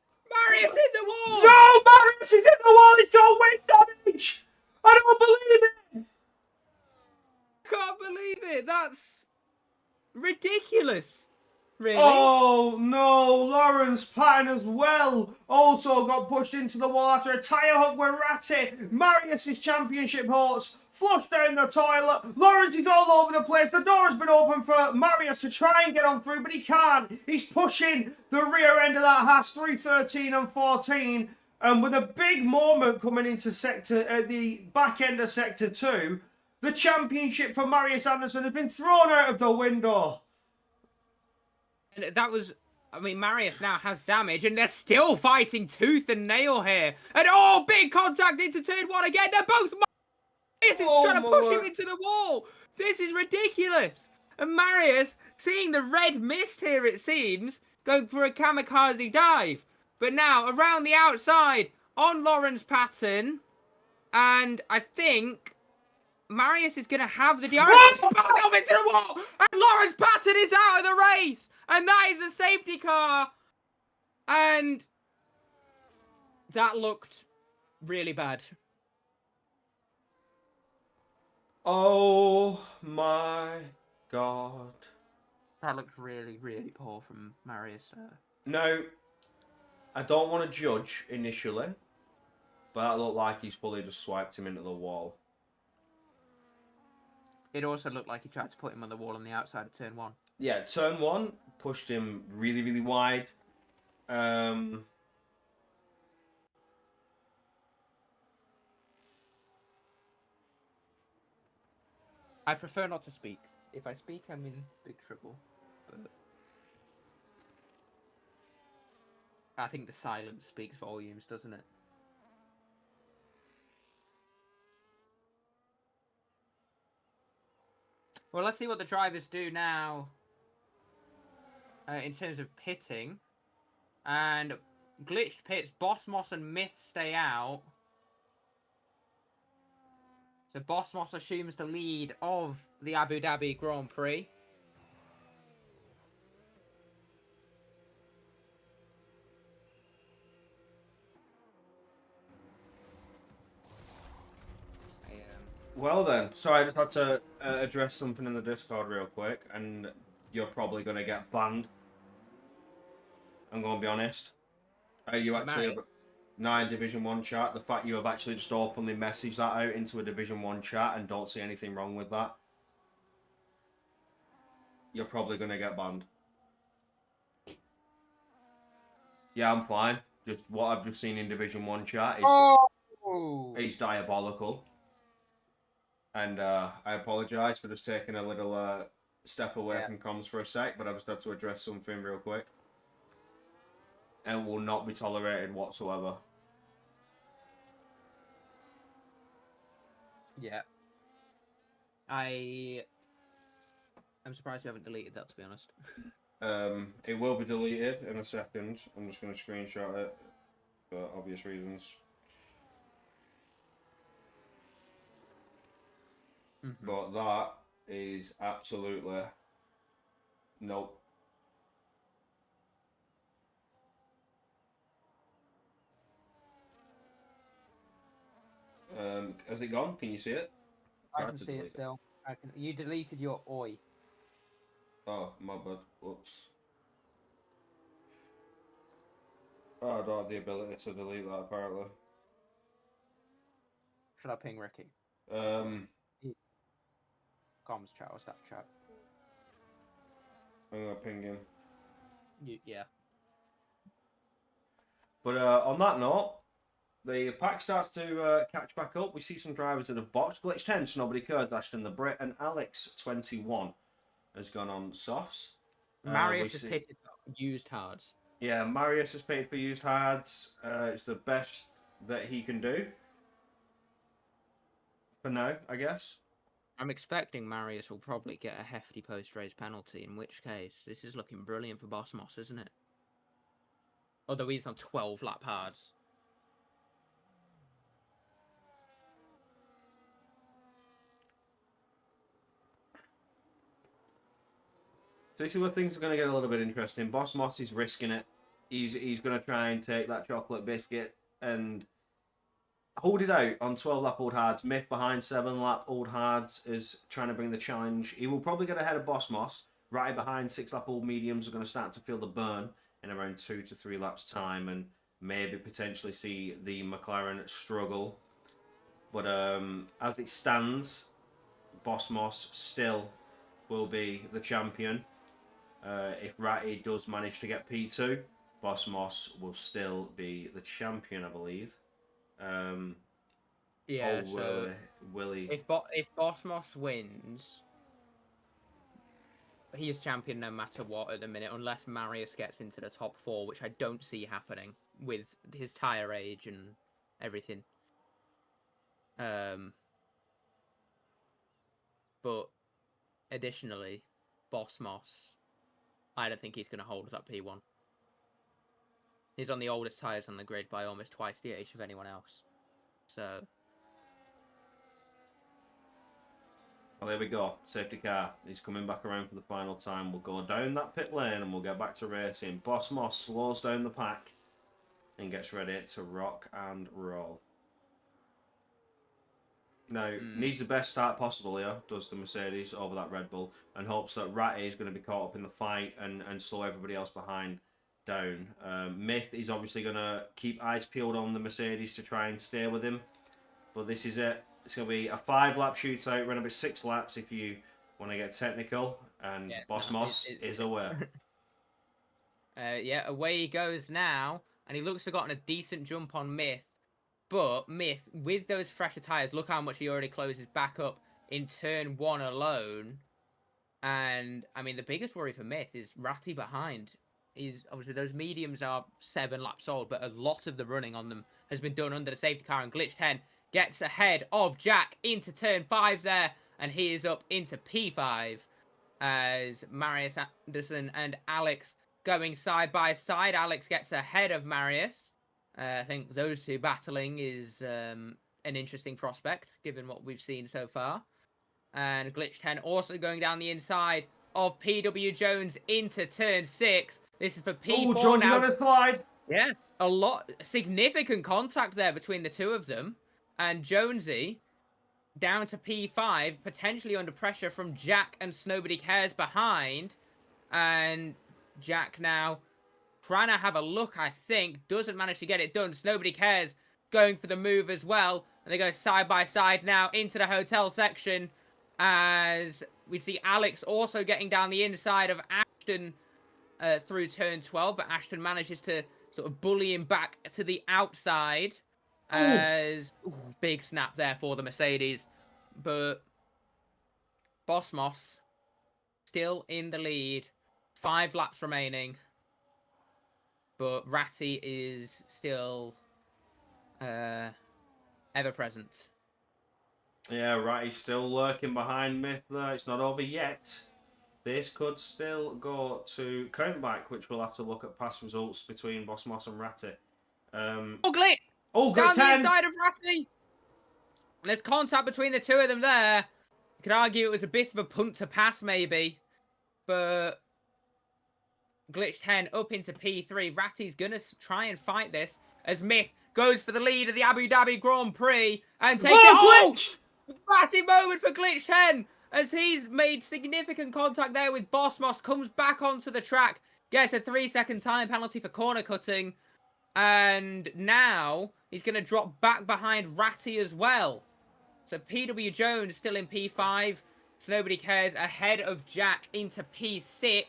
[SPEAKER 2] Marius hit the wall.
[SPEAKER 1] No, Marius is hit the wall. He's got wind damage. I don't believe it.
[SPEAKER 2] Can't believe it. That's ridiculous. Really?
[SPEAKER 1] Oh no, Lawrence Patton as well also got pushed into the wall after a tyre hook with Ratty. Marius' championship horse flushed down the toilet. Lawrence is all over the place. The door has been open for Marius to try and get on through, but he can't. He's pushing the rear end of that Haas through 13 and 14. And with a big moment coming into the back end of Sector 2, the championship for Marius Anderson has been thrown out of the window.
[SPEAKER 2] And that was, I mean, Marius now has damage, and they're still fighting tooth and nail here. And oh, big contact into turn 1 again. They're both. Marius is trying to push him into the wall. This is ridiculous. And Marius, seeing the red mist here, it seems, going for a kamikaze dive. But now, around the outside, on Lawrence Patton. And I think Marius is going to have the DRS. Oh, into the wall. And Lawrence Patton is out of the race. And that is a safety car. And that looked really bad.
[SPEAKER 1] Oh my God.
[SPEAKER 2] That looked really, really poor from Marius.
[SPEAKER 1] Now, I don't want to judge initially, but that looked like he's fully just swiped him into the wall.
[SPEAKER 2] It also looked like he tried to put him on the wall on the outside of turn 1.
[SPEAKER 1] Yeah, turn 1 pushed him really, really wide.
[SPEAKER 2] I prefer not to speak. If I speak, I'm in big trouble. But I think the silence speaks volumes, doesn't it? Well, let's see what the drivers do now in terms of pitting. And glitched pits, Bossmos and Myth stay out. So Bossmos assumes the lead of the Abu Dhabi Grand Prix.
[SPEAKER 1] Well then, so I just had to address something in the Discord real quick, and you're probably going to get banned. I'm going to be honest. Are you actually... in Division 1 chat, the fact you have actually just openly messaged that out into a Division 1 chat and don't see anything wrong with that, you're probably going to get banned. Yeah, I'm fine. Just what I've just seen in Division 1 chat is diabolical. And I apologise for just taking a little step away from comms for a sec, but I just had to address something real quick. And will not be tolerated whatsoever.
[SPEAKER 2] Yeah. I'm surprised you haven't deleted that, to be honest.
[SPEAKER 1] It will be deleted in a second. I'm just going to screenshot it for obvious reasons. But that is absolutely... Nope. Has it gone? Can you see it?
[SPEAKER 2] I can see it still. You deleted your oi.
[SPEAKER 1] Oh, my bad. Whoops. Oh, I don't have the ability to delete that, apparently.
[SPEAKER 2] Should I ping Ricky?
[SPEAKER 1] Comms
[SPEAKER 2] chat or staff chat?
[SPEAKER 1] I'm going to ping him.
[SPEAKER 2] Yeah.
[SPEAKER 1] But on that note, the pack starts to catch back up. We see some drivers that have boxed. Glitch 10, Snobody Kurd, Ashton the Brit, and Alex 21 has gone on softs.
[SPEAKER 2] Marius has pitted used hards.
[SPEAKER 1] Yeah, Marius has paid for used hards. It's the best that he can do. For now, I guess.
[SPEAKER 2] I'm expecting Marius will probably get a hefty post-race penalty, in which case this is looking brilliant for Bossmos, isn't it? Although he's on 12 lap hards.
[SPEAKER 1] So this is where things are going to get a little bit interesting. Bossmos is risking it. He's going to try and take that chocolate biscuit and hold it out on 12-lap old hards. Myth behind 7-lap old hards is trying to bring the challenge. He will probably get ahead of Bossmos. Right behind 6-lap old mediums are going to start to feel the burn in around 2 to 3 laps time, and maybe potentially see the McLaren struggle. But as it stands, Bossmos still will be the champion. If Ratty does manage to get P2, Bossmos will still be the champion, I believe.
[SPEAKER 2] Yeah,
[SPEAKER 1] so will he?
[SPEAKER 2] If Bossmos wins, he is champion no matter what at the minute, unless Marius gets into the top 4, which I don't see happening with his tyre age and everything. But additionally, Bossmos, I don't think he's going to hold us at P1. He's on the oldest tyres on the grid by almost twice the age of anyone else. So...
[SPEAKER 1] Well, there we go. Safety car. He's coming back around for the final time. We'll go down that pit lane and we'll get back to racing. Bossmos slows down the pack and gets ready to rock and roll. Now, needs the best start possible here, does the Mercedes over that Red Bull, and hopes that Ratty is going to be caught up in the fight and slow everybody else behind down. Myth is obviously going to keep eyes peeled on the Mercedes to try and stay with him. But this is it. It's going to be a 5-lap shootout, run about 6 laps if you want to get technical, and yeah, Bossmos is away.
[SPEAKER 2] Yeah, away he goes now, and he looks to have gotten a decent jump on Myth. But Myth, with those fresher tyres, look how much he already closes back up in turn 1 alone. And, I mean, the biggest worry for Myth is Ratty behind. is obviously those mediums are 7 laps old, but a lot of the running on them has been done under the safety car. And Glitch 10 gets ahead of Jack into turn 5 there, and he is up into P5 as Marius Anderson and Alex going side by side. Alex gets ahead of Marius. I think those two battling is an interesting prospect, given what we've seen so far. And Glitch 10 also going down the inside of PW Jones into turn 6. This is for P4
[SPEAKER 1] Jones
[SPEAKER 2] now.
[SPEAKER 1] on a slide.
[SPEAKER 2] Yeah, significant contact there between the two of them. And Jonesy down to P5, potentially under pressure from Jack and Snowbody Cares behind. And Jack now trying to have a look, I think. Doesn't manage to get it done. Snowbody Cares going for the move as well. And they go side by side now into the hotel section. As we see Alex also getting down the inside of Ashton through turn 12. But Ashton manages to sort of bully him back to the outside. As big snap there for the Mercedes. But Boss Moss still in the lead. 5 laps remaining. But Ratty is still ever present.
[SPEAKER 1] Yeah, right. He's still lurking behind Myth there. It's not over yet. This could still go to countback, which we'll have to look at past results between Boss Moss and Ratty.
[SPEAKER 2] Glitch!
[SPEAKER 1] Oh,
[SPEAKER 2] Down
[SPEAKER 1] Glitch
[SPEAKER 2] the
[SPEAKER 1] 10!
[SPEAKER 2] inside of Ratty! And there's contact between the two of them there. You could argue it was a bit of a punt to pass, maybe. But Glitch 10 up into P3. Ratty's going to try and fight this as Myth goes for the lead of the Abu Dhabi Grand Prix and takes it.
[SPEAKER 1] Glitch!
[SPEAKER 2] Massive moment for Glitch 10 as he's made significant contact there with Boss Moss. Comes back onto the track. Gets a 3-second time penalty for corner cutting. And now he's going to drop back behind Ratty as well. So PW Jones still in P5. So nobody cares. Ahead of Jack into P6.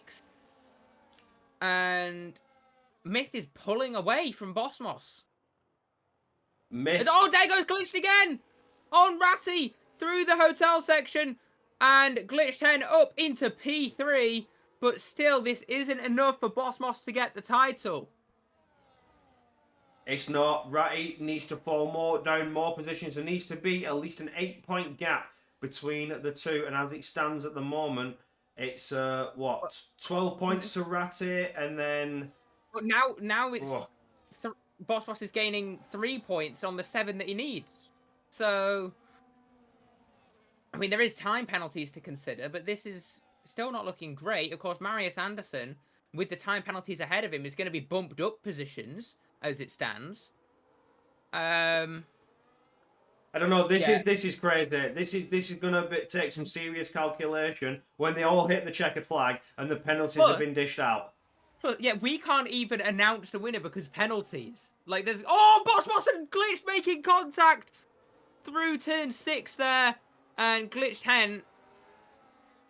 [SPEAKER 2] And Myth is pulling away from Boss Moss.
[SPEAKER 1] Myth.
[SPEAKER 2] Oh, there goes Glitch again! On Ratty through the hotel section. And Glitch 10 up into P3. But still, this isn't enough for Boss Moss to get the title.
[SPEAKER 1] It's not. Ratty needs to fall down more positions. There needs to be at least an 8-point gap between the two. And as it stands at the moment, it's 12 points to Ratty, and then.
[SPEAKER 2] But now it's Boss Moss is gaining 3 points on the 7 that he needs. So, I mean, there is time penalties to consider, but this is still not looking great. Of course, Marius Anderson, with the time penalties ahead of him, is going to be bumped up positions as it stands. I
[SPEAKER 1] don't know. This is crazy. This is gonna take some serious calculation when they all hit the checkered flag and the penalties have been dished out.
[SPEAKER 2] Look, yeah, we can't even announce the winner because penalties. Like there's Boss Moss and Glitch making contact through turn 6 there, and Glitch 10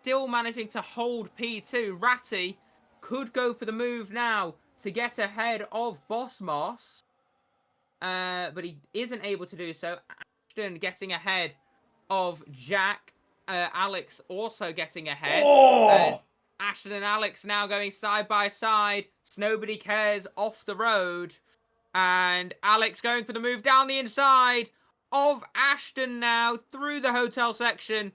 [SPEAKER 2] still managing to hold P2. Ratty could go for the move now to get ahead of Boss Moss, but he isn't able to do so. Ashton getting ahead of Jack. Alex also getting ahead. Ashton and Alex now going side by side. Nobody cares off the road. And Alex going for the move down the inside of Ashton now through the hotel section.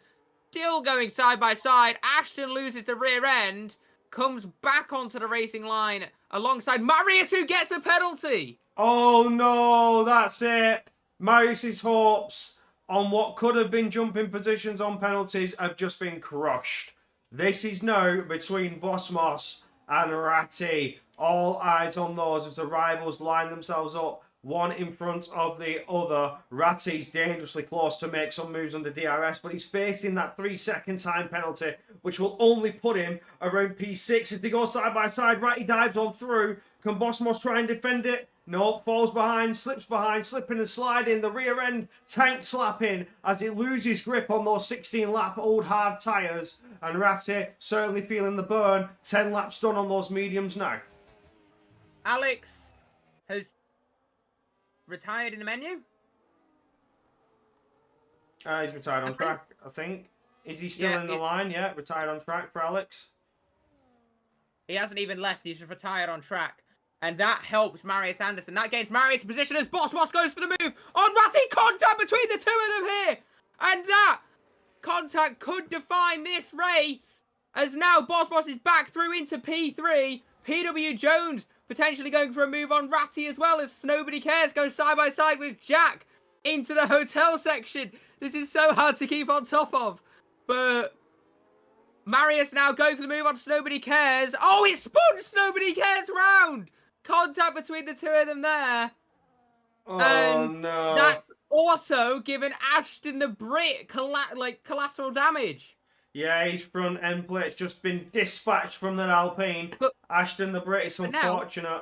[SPEAKER 2] Still going side by side. Ashton loses the rear end. Comes back onto the racing line alongside Marius, who gets a penalty.
[SPEAKER 1] Oh no, that's it. Marius's hopes on what could have been jumping positions on penalties have just been crushed. This is now between Boss Moss and Ratty. All eyes on those as the rivals line themselves up, one in front of the other. Ratty's dangerously close to make some moves under DRS, but he's facing that 3-second time penalty, which will only put him around P6 as they go side by side. Ratty dives on through. Can Boss Moss try and defend it? No, falls behind, slipping and sliding. The rear end tank slapping as it loses grip on those 16-lap old hard tyres. And Ratty certainly feeling the burn. 10 laps done on those mediums now.
[SPEAKER 2] Alex has retired in the menu.
[SPEAKER 1] He's retired on track, I think. Is he still in the line? Yeah, retired on track for Alex.
[SPEAKER 2] He hasn't even left. He's just retired on track. And that helps Marius Anderson. That gains Marius position as Boss goes for the move. On Ratty, contact between the two of them here. And that contact could define this race. As now Boss is back through into P3. PW Jones potentially going for a move on Ratty as well as Nobody Cares going side by side with Jack into the hotel section. This is so hard to keep on top of. But Marius now going for the move on Nobody Cares. Oh, it spun Nobody Cares round. Contact between the two of them there.
[SPEAKER 1] Oh,
[SPEAKER 2] and
[SPEAKER 1] no.
[SPEAKER 2] That's also given Ashton the Brit collateral damage.
[SPEAKER 1] Yeah, his front end plate's just been dispatched from that Alpine.
[SPEAKER 2] But,
[SPEAKER 1] Ashton the Brit is unfortunate.
[SPEAKER 2] now,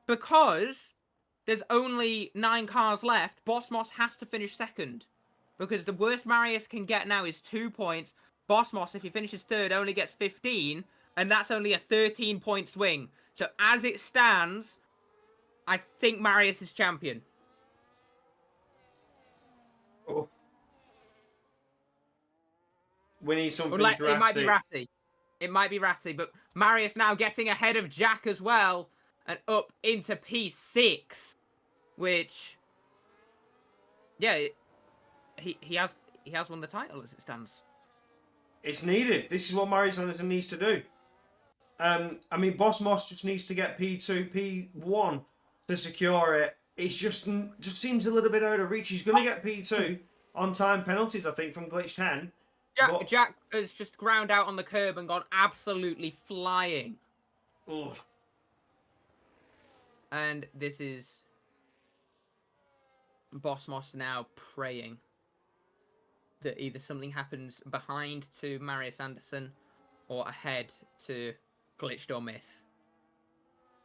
[SPEAKER 2] because there's only 9 cars left, Boss has to finish second. Because the worst Marius can get now is 2 points. Boss, if he finishes third, only gets 15. And that's only a 13-point swing. So as it stands, I think Marius is champion.
[SPEAKER 1] Oh. We need something drastic.
[SPEAKER 2] It might be Ratty. It might be Ratty, but Marius now getting ahead of Jack as well. And up into P6. Which, yeah, he has won the title as it stands.
[SPEAKER 1] It's needed. This is what Marius Anderson needs to do. I mean, Boss just needs to get P2, P1 to secure it. It just seems a little bit out of reach. He's going to get P2 on time penalties, I think, from Glitch 10.
[SPEAKER 2] Jack has just ground out on the curb and gone absolutely flying.
[SPEAKER 1] Ugh.
[SPEAKER 2] And this is Boss now praying that either something happens behind to Marius Anderson or ahead to Glitched or Myth.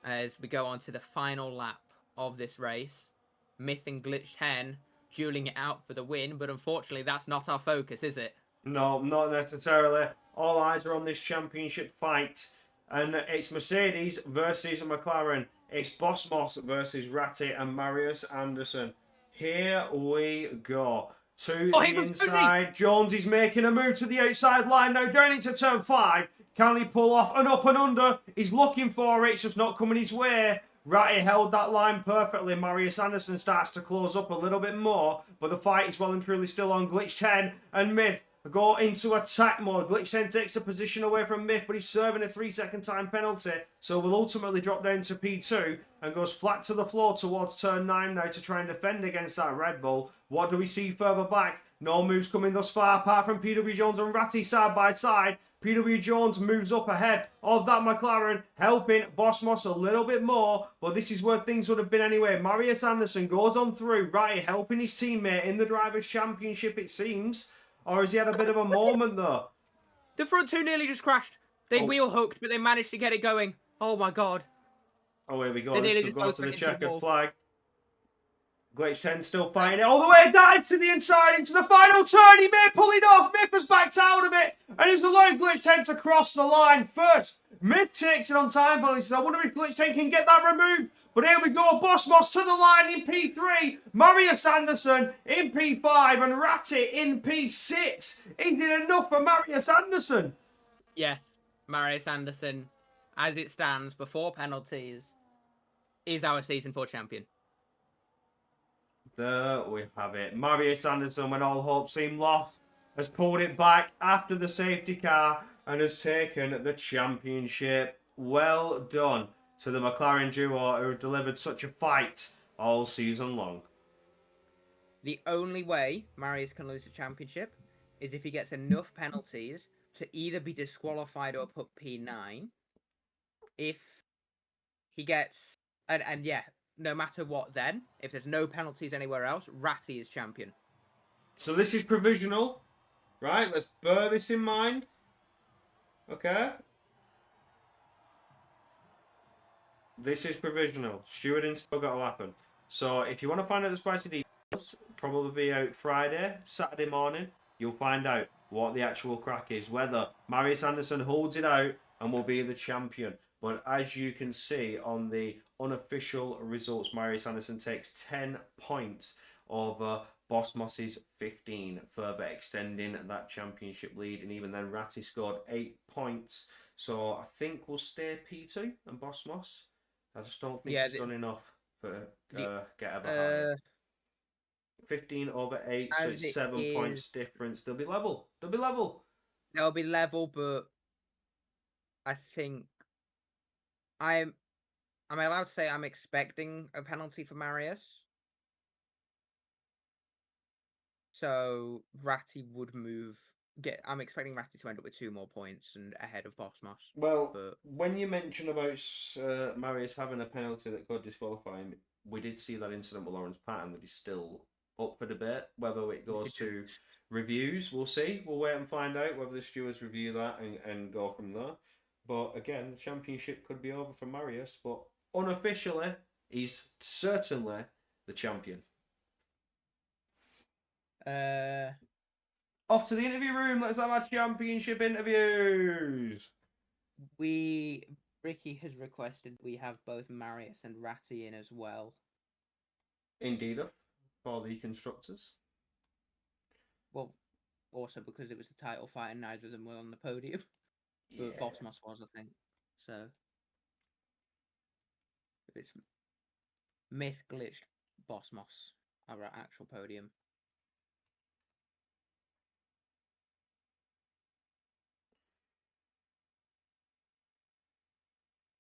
[SPEAKER 2] As we go on to the final lap of this race, Myth and Glitched Hen dueling it out for the win, but unfortunately that's not our focus, is it?
[SPEAKER 1] No, not necessarily. All eyes are on this championship fight. And it's Mercedes versus McLaren. It's Boss versus Ratty and Marius Anderson. Here we go. To the inside. Jones is making a move to the outside line now. Down into turn 5. Can he pull off an up and under? He's looking for it. It's just not coming his way. Ratty held that line perfectly. Marius Anderson starts to close up a little bit more. But the fight is well and truly still on. Glitch 10 and Myth go into attack mode. Glitch 10 takes a position away from Myth, but he's serving a 3-second time penalty. So will ultimately drop down to P2 and goes flat to the floor towards turn 9 now to try and defend against that Red Bull. What do we see further back? No moves coming thus far apart from PW Jones and Ratty side by side. PW Jones moves up ahead of that McLaren, helping Boss a little bit more, but this is where things would have been anyway. Marius Anderson goes on through, Ratty helping his teammate in the Drivers' Championship, it seems. Or has he had a bit of a moment, though?
[SPEAKER 2] The front two nearly just crashed. They wheel hooked, but they managed to get it going. Oh, my God.
[SPEAKER 1] Oh, here we go.
[SPEAKER 2] They
[SPEAKER 1] Let's go to the checkered
[SPEAKER 2] wall.
[SPEAKER 1] flag. Glitch 10 still fighting it all the way, dives to the inside into the final turn. He may pull it off. Myth has backed out of it and he's allowed Glitch 10 to cross the line first. Myth takes it on time penalties. I wonder if Glitch 10 can get that removed. But here we go. Boss to the line in P3. Marius Anderson in P5 and Ratty in P6. Is it enough for Marius Anderson?
[SPEAKER 2] Yes, Marius Anderson, as it stands before penalties, is our Season 4 champion.
[SPEAKER 1] There we have it. Marius Anderson, when all hope seemed lost, has pulled it back after the safety car and has taken the championship. Well done to the McLaren duo who have delivered such a fight all season long.
[SPEAKER 2] The only way Marius can lose the championship is if he gets enough penalties to either be disqualified or put P9. If he gets... And yeah, no matter what then, if there's no penalties anywhere else, Ratty is champion.
[SPEAKER 1] So this is provisional, right? Let's bear this in mind. Okay? This is provisional. Stewarding's still got to happen. So if you want to find out the spicy details, probably be out Friday, Saturday morning. You'll find out what the actual crack is. Whether Marius Anderson holds it out and will be the champion. But as you can see on the unofficial results, Marius Anderson takes 10 points over Boss Moss's 15, further extending that championship lead. And even then, Ratty scored 8 points So I think we'll stay P2 and Boss Moss. I just don't think
[SPEAKER 2] Yeah,
[SPEAKER 1] he's done enough for
[SPEAKER 2] the
[SPEAKER 1] get ever higher.
[SPEAKER 2] uh,
[SPEAKER 1] 15 over 8, so
[SPEAKER 2] as
[SPEAKER 1] it's
[SPEAKER 2] it
[SPEAKER 1] 7
[SPEAKER 2] is,
[SPEAKER 1] points difference. They'll be level. They'll be level.
[SPEAKER 2] they'll be level, but I think I'm. Am I allowed to say I'm expecting a penalty for Marius? So Ratty would move. I'm expecting Ratty to end up with 2 more points and ahead of Boss Moss.
[SPEAKER 1] Well,
[SPEAKER 2] But
[SPEAKER 1] when you mention about Marius having a penalty that could disqualify him, we did see that incident with Lawrence Patton that he's still up for debate. Whether it goes to reviews, we'll see. We'll wait and find out whether the stewards review that and go from there. But again, the championship could be over for Marius, but unofficially, he's certainly the champion. Off to the interview room. Let's have our championship interviews.
[SPEAKER 2] Ricky has requested we have both Marius and Ratty in as well.
[SPEAKER 1] Indeed, for the constructors.
[SPEAKER 2] Well, also because it was a title fight and neither of them were on the podium.
[SPEAKER 1] Yeah.
[SPEAKER 2] But Boss Moss was, I think. So it's myth glitched Boss Moss, our actual podium.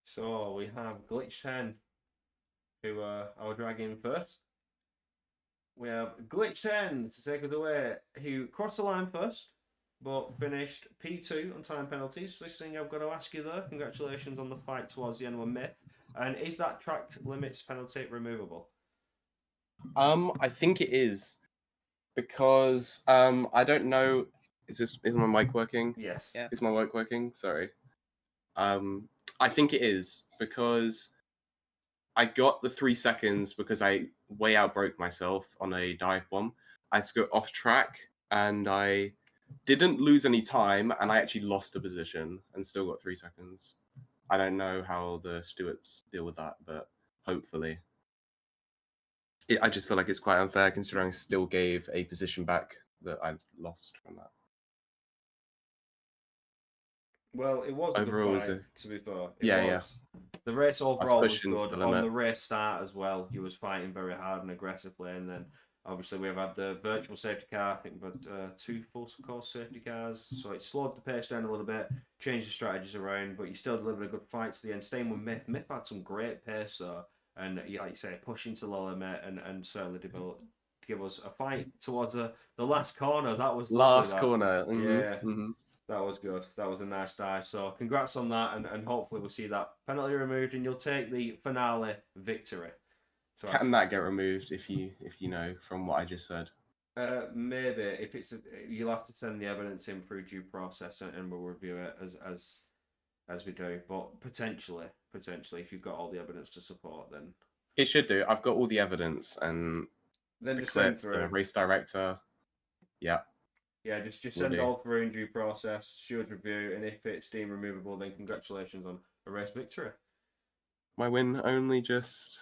[SPEAKER 1] So we have Glitch 10, who I'll drag in first. We have Glitch 10 to take us away, who crossed the line first, but finished P2 on time penalties. First thing I've got to ask you there, congratulations on the fight towards the end with Myth. And is that track limits penalty removable?
[SPEAKER 3] I think it is, because I don't know. Is my mic working?
[SPEAKER 1] Yes.
[SPEAKER 2] Yeah.
[SPEAKER 3] Is my mic working? Sorry. I think it is, because I got the 3 seconds because I way outbroke myself on a dive bomb. I had to go off track and I didn't lose any time, and I actually lost a position and still got 3 seconds. I don't know how the stewards deal with that, but hopefully. I just feel like it's quite unfair considering I still gave a position back that I lost from that.
[SPEAKER 1] Well, it was
[SPEAKER 3] Overall,
[SPEAKER 1] a good fight, to be fair. It
[SPEAKER 3] Yeah.
[SPEAKER 1] was. The race overall was
[SPEAKER 3] pushing to
[SPEAKER 1] good.
[SPEAKER 3] the
[SPEAKER 1] On
[SPEAKER 3] limit.
[SPEAKER 1] the race start as well, he was fighting very hard and aggressively. And then, obviously, we've had the virtual safety car. I think we've had 2 full course safety cars. So it slowed the pace down a little bit, changed the strategies around, but you still delivered a good fight to the end. Staying with Myth. Myth had some great pace, though. And, like you say, pushing to the limit and certainly developed. Give us a fight towards the last corner. That was lovely,
[SPEAKER 3] Last
[SPEAKER 1] that.
[SPEAKER 3] corner.
[SPEAKER 1] Yeah.
[SPEAKER 3] Mm-hmm.
[SPEAKER 1] That was good. That was a nice dive. So congrats on that, and hopefully we'll see that penalty removed, and you'll take the finale victory. So
[SPEAKER 3] Can that get removed if you know from what I just said?
[SPEAKER 1] maybe if you'll have to send the evidence in through due process, and we'll review it as we do. But potentially, if you've got all the evidence to support, then
[SPEAKER 3] It should do. I've got all the evidence and
[SPEAKER 1] then
[SPEAKER 3] the
[SPEAKER 1] just send
[SPEAKER 3] clip,
[SPEAKER 1] through.
[SPEAKER 3] the race director. Yeah.
[SPEAKER 1] Yeah, just send all through in due process, steward review, and if it's deemed removable, then congratulations on a race victory.
[SPEAKER 3] My win only just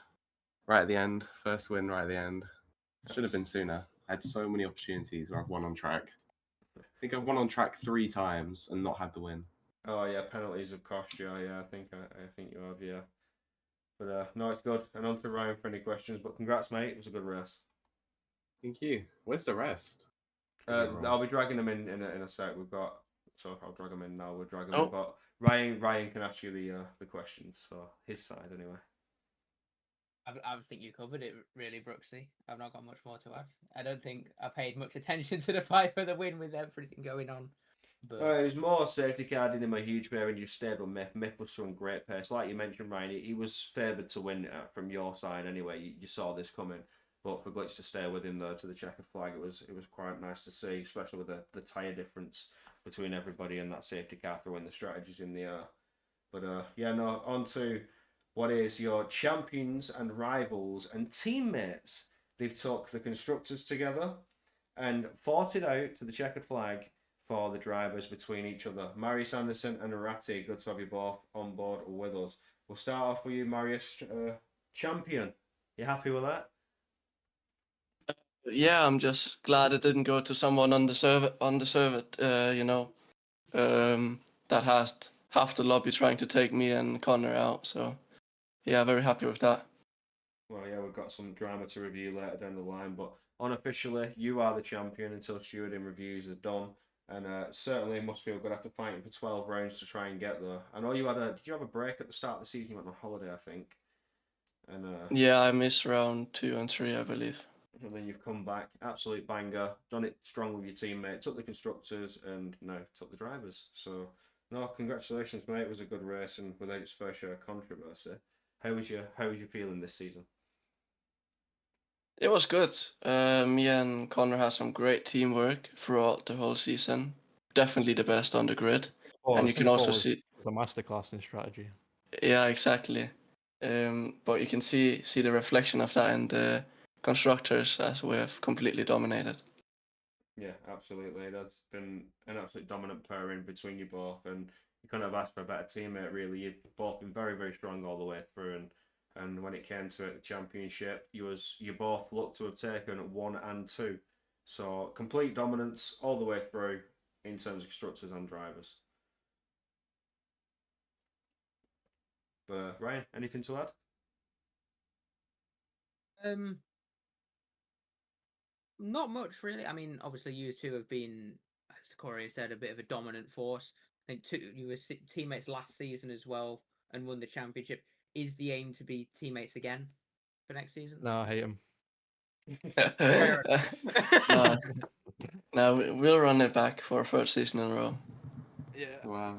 [SPEAKER 3] right at the end. First win right at the end. Should have been sooner. I had so many opportunities where I've won on track. I think I've won on track 3 times and not had the win.
[SPEAKER 1] Oh yeah, penalties have cost you. Yeah, I think you have. Yeah, but no, it's good. And on to Ryan for any questions. But congrats, mate. It was a good race.
[SPEAKER 3] Thank you. Where's the rest?
[SPEAKER 1] I'll be dragging them in a sec. We've got, so I'll drag them in now. We'll drag them
[SPEAKER 3] Oh.
[SPEAKER 1] in. But Ryan can ask you the questions for his side anyway.
[SPEAKER 2] I think you covered it really, Brooksy. I've not got much more to add. I don't think I paid much attention to the fight for the win with everything going on. But
[SPEAKER 1] it was more safety car did him a huge favour, and you stayed with Myth. Myth was showing great pace. Like you mentioned, Ryan, he was favoured to win from your side anyway. You saw this coming. But for Glitch to stay with him there to the checkered flag, it was quite nice to see, especially with the tyre difference between everybody and that safety car throwing the strategies in the air. But on to what is your champions and rivals and teammates. They've took the constructors together and fought it out to the checkered flag for the drivers between each other. Marius Anderson and Ratty, good to have you both on board with us. We'll start off with you, Marius, champion. You happy with that?
[SPEAKER 4] Yeah, I'm just glad it didn't go to someone undeserved. That half the lobby trying to take me and Connor out. So yeah, very happy with that.
[SPEAKER 1] Well, yeah, we've got some drama to review later down the line, but unofficially, you are the champion until stewarding reviews are done. And certainly must feel good after fighting for 12 rounds to try and get there. I know did you have a break at the start of the season? You went on holiday, I think. And
[SPEAKER 4] Yeah, I missed round 2 and 3, I believe.
[SPEAKER 1] and then you've come back, absolute banger, done it strong with your teammate, took the constructors, and now took the drivers. So, no, congratulations, mate. It was a good race, and without its fair share of controversy. How was you feeling this season?
[SPEAKER 4] It was good. Me and Connor had some great teamwork throughout the whole season. Definitely the best on the grid.
[SPEAKER 5] Oh,
[SPEAKER 4] And you can also
[SPEAKER 5] Singapore was
[SPEAKER 4] see,
[SPEAKER 5] the masterclass in strategy.
[SPEAKER 4] yeah, exactly. But you can see the reflection of that in the constructors as we have completely dominated.
[SPEAKER 1] Yeah, absolutely. That's been an absolute dominant pairing between you both, and you couldn't have asked for a better teammate, really. You've both been very, very strong all the way through, and when it came to it, the championship, you both looked to have taken 1 and 2. So complete dominance all the way through in terms of constructors and drivers. But Ryan, anything to add?
[SPEAKER 2] Not much really. I mean, obviously you two have been, as Corey said, a bit of a dominant force. I think you were teammates last season as well and won the championship. Is the aim to be teammates again for next season?
[SPEAKER 5] No, I hate him.
[SPEAKER 4] no, no, we'll run it back for a third season in a row.
[SPEAKER 5] Yeah.
[SPEAKER 3] Wow.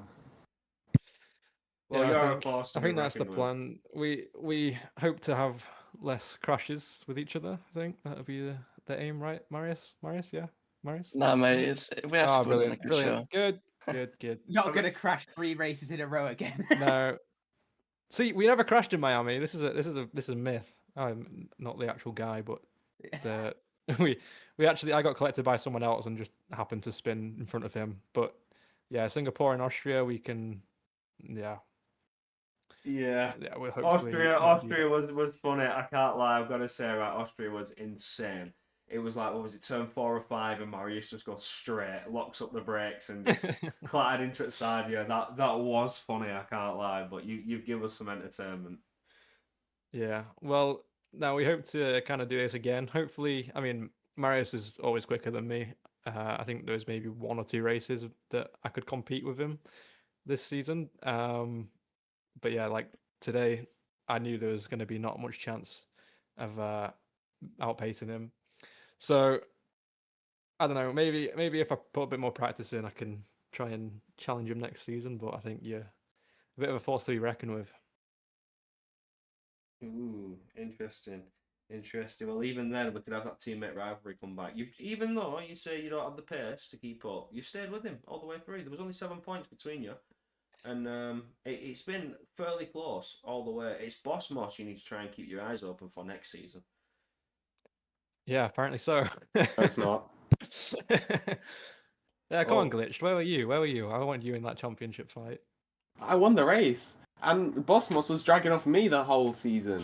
[SPEAKER 1] Well,
[SPEAKER 5] Yeah,
[SPEAKER 1] you're a force to
[SPEAKER 5] I
[SPEAKER 1] be
[SPEAKER 5] think that's the
[SPEAKER 1] reckoned with.
[SPEAKER 5] plan. We hope to have less crashes with each other. I think that'll be the aim, right, Marius? Marius, yeah, Marius.
[SPEAKER 4] Nah, mate, we have
[SPEAKER 5] Oh,
[SPEAKER 4] to put in a
[SPEAKER 5] brilliant,
[SPEAKER 4] good
[SPEAKER 5] brilliant,
[SPEAKER 4] show.
[SPEAKER 5] good.
[SPEAKER 2] Not going to crash 3 races in a row again.
[SPEAKER 5] No, see, we never crashed in Miami. This is a myth. I'm not the actual guy, but the we actually I got collected by someone else and just happened to spin in front of him. But yeah, Singapore and Austria, we can, yeah,
[SPEAKER 1] Yeah.
[SPEAKER 5] we'll hopefully not do
[SPEAKER 1] Austria was funny. I can't lie. I've got to say, right, Austria was insane. It was like, what was it, turn 4 or 5, and Marius just goes straight, locks up the brakes, and just
[SPEAKER 5] that.
[SPEAKER 1] clattered into the side. Yeah, that was funny. I can't lie, but you give us some entertainment.
[SPEAKER 5] Yeah, well, now we hope to kind of do this again. Hopefully, I mean, Marius is always quicker than me. I think there's maybe 1 or 2 races that I could compete with him this season. But yeah, like today, I knew there was going to be not much chance of outpacing him. So I don't know. Maybe if I put a bit more practice in, I can try and challenge him next season. But I think yeah, a bit of a force to be reckoned with.
[SPEAKER 1] Ooh, interesting. Interesting. Well, even then, we could have that teammate rivalry come back. Even though you say you don't have the pace to keep up, you stayed with him all the way through. There was only 7 points between you, and it's been fairly close all the way. It's Boss Moss you need to try and keep your eyes open for next season.
[SPEAKER 5] Yeah, apparently so.
[SPEAKER 3] No, it's not.
[SPEAKER 5] Yeah, come on,
[SPEAKER 1] Oh.
[SPEAKER 5] Glitched. Where were you? Where were you? I wanted you in that championship fight.
[SPEAKER 3] I won the race, and Bosmos was dragging off me the whole season.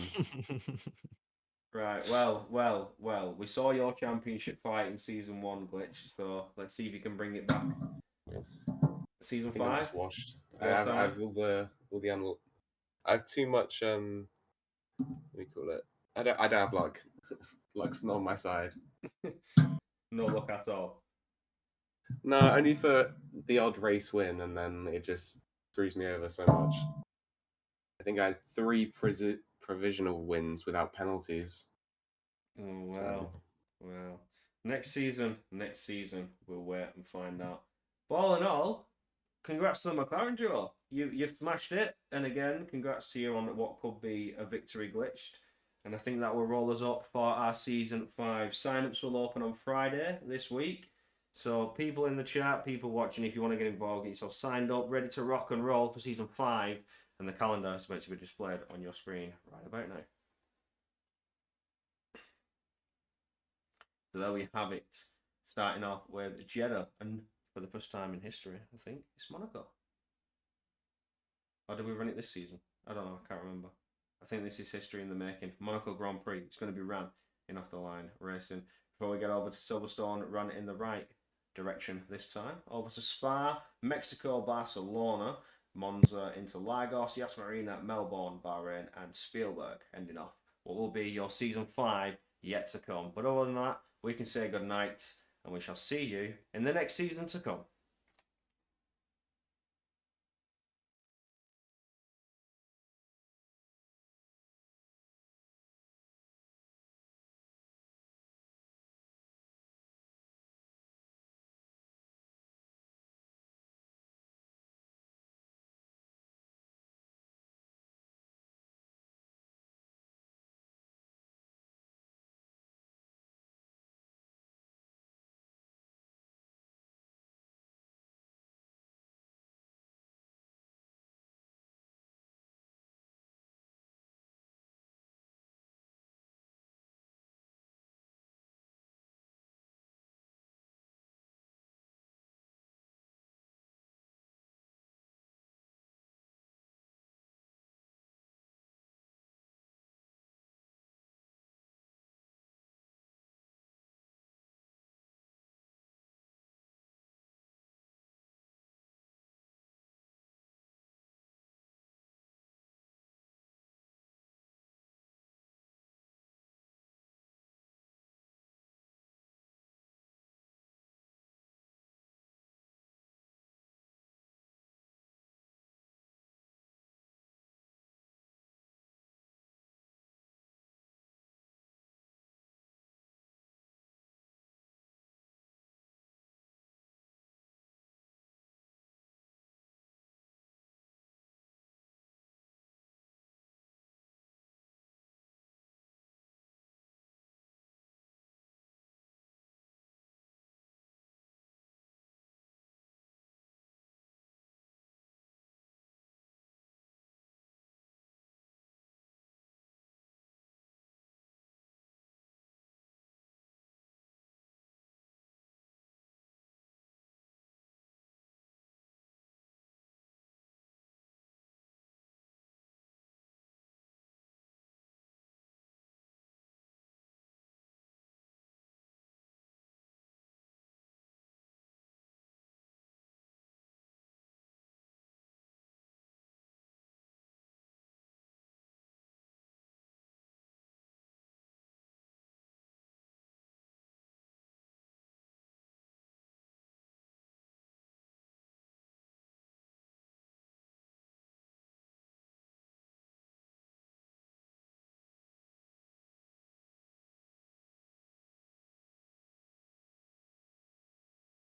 [SPEAKER 1] Right, well. We saw your championship fight in season 1, Glitch. So let's see if you can bring it back. Season
[SPEAKER 3] I think I'm
[SPEAKER 1] 5.
[SPEAKER 3] just washed. I
[SPEAKER 1] What
[SPEAKER 3] have
[SPEAKER 1] time?
[SPEAKER 3] I have too much what do you call it? I don't have luck. Luck's not on my side.
[SPEAKER 1] No luck at all.
[SPEAKER 3] No, only for the odd race win, and then it just screws me over so much. I think I had 3 provisional wins without penalties.
[SPEAKER 1] Oh
[SPEAKER 3] So,
[SPEAKER 1] well. Next season, we'll wait and find out. But all in all, congrats to the McLaren duo. You've smashed it, and again, congrats to you on what could be a victory glitched. And I think that will roll us up for our season 5. Sign-ups will open on Friday this week. So people in the chat, people watching, if you want to get involved, get yourself signed up, ready to rock and roll for season 5. And the calendar is about to be displayed on your screen right about now. So there we have it. Starting off with Jeddah, and for the first time in history, I think it's Monaco. Or did we run it this season? I don't know. I can't remember. I think this is history in the making. Monaco Grand Prix. It's going to be ran in off the line racing. Before we get over to Silverstone, run in the right direction this time. Over to Spa, Mexico, Barcelona. Monza, Interlagos, Yas Marina, Melbourne, Bahrain, and Spielberg, ending off what will be your season 5 yet to come. But other than that, we can say good night, and we shall see you in the next season to come.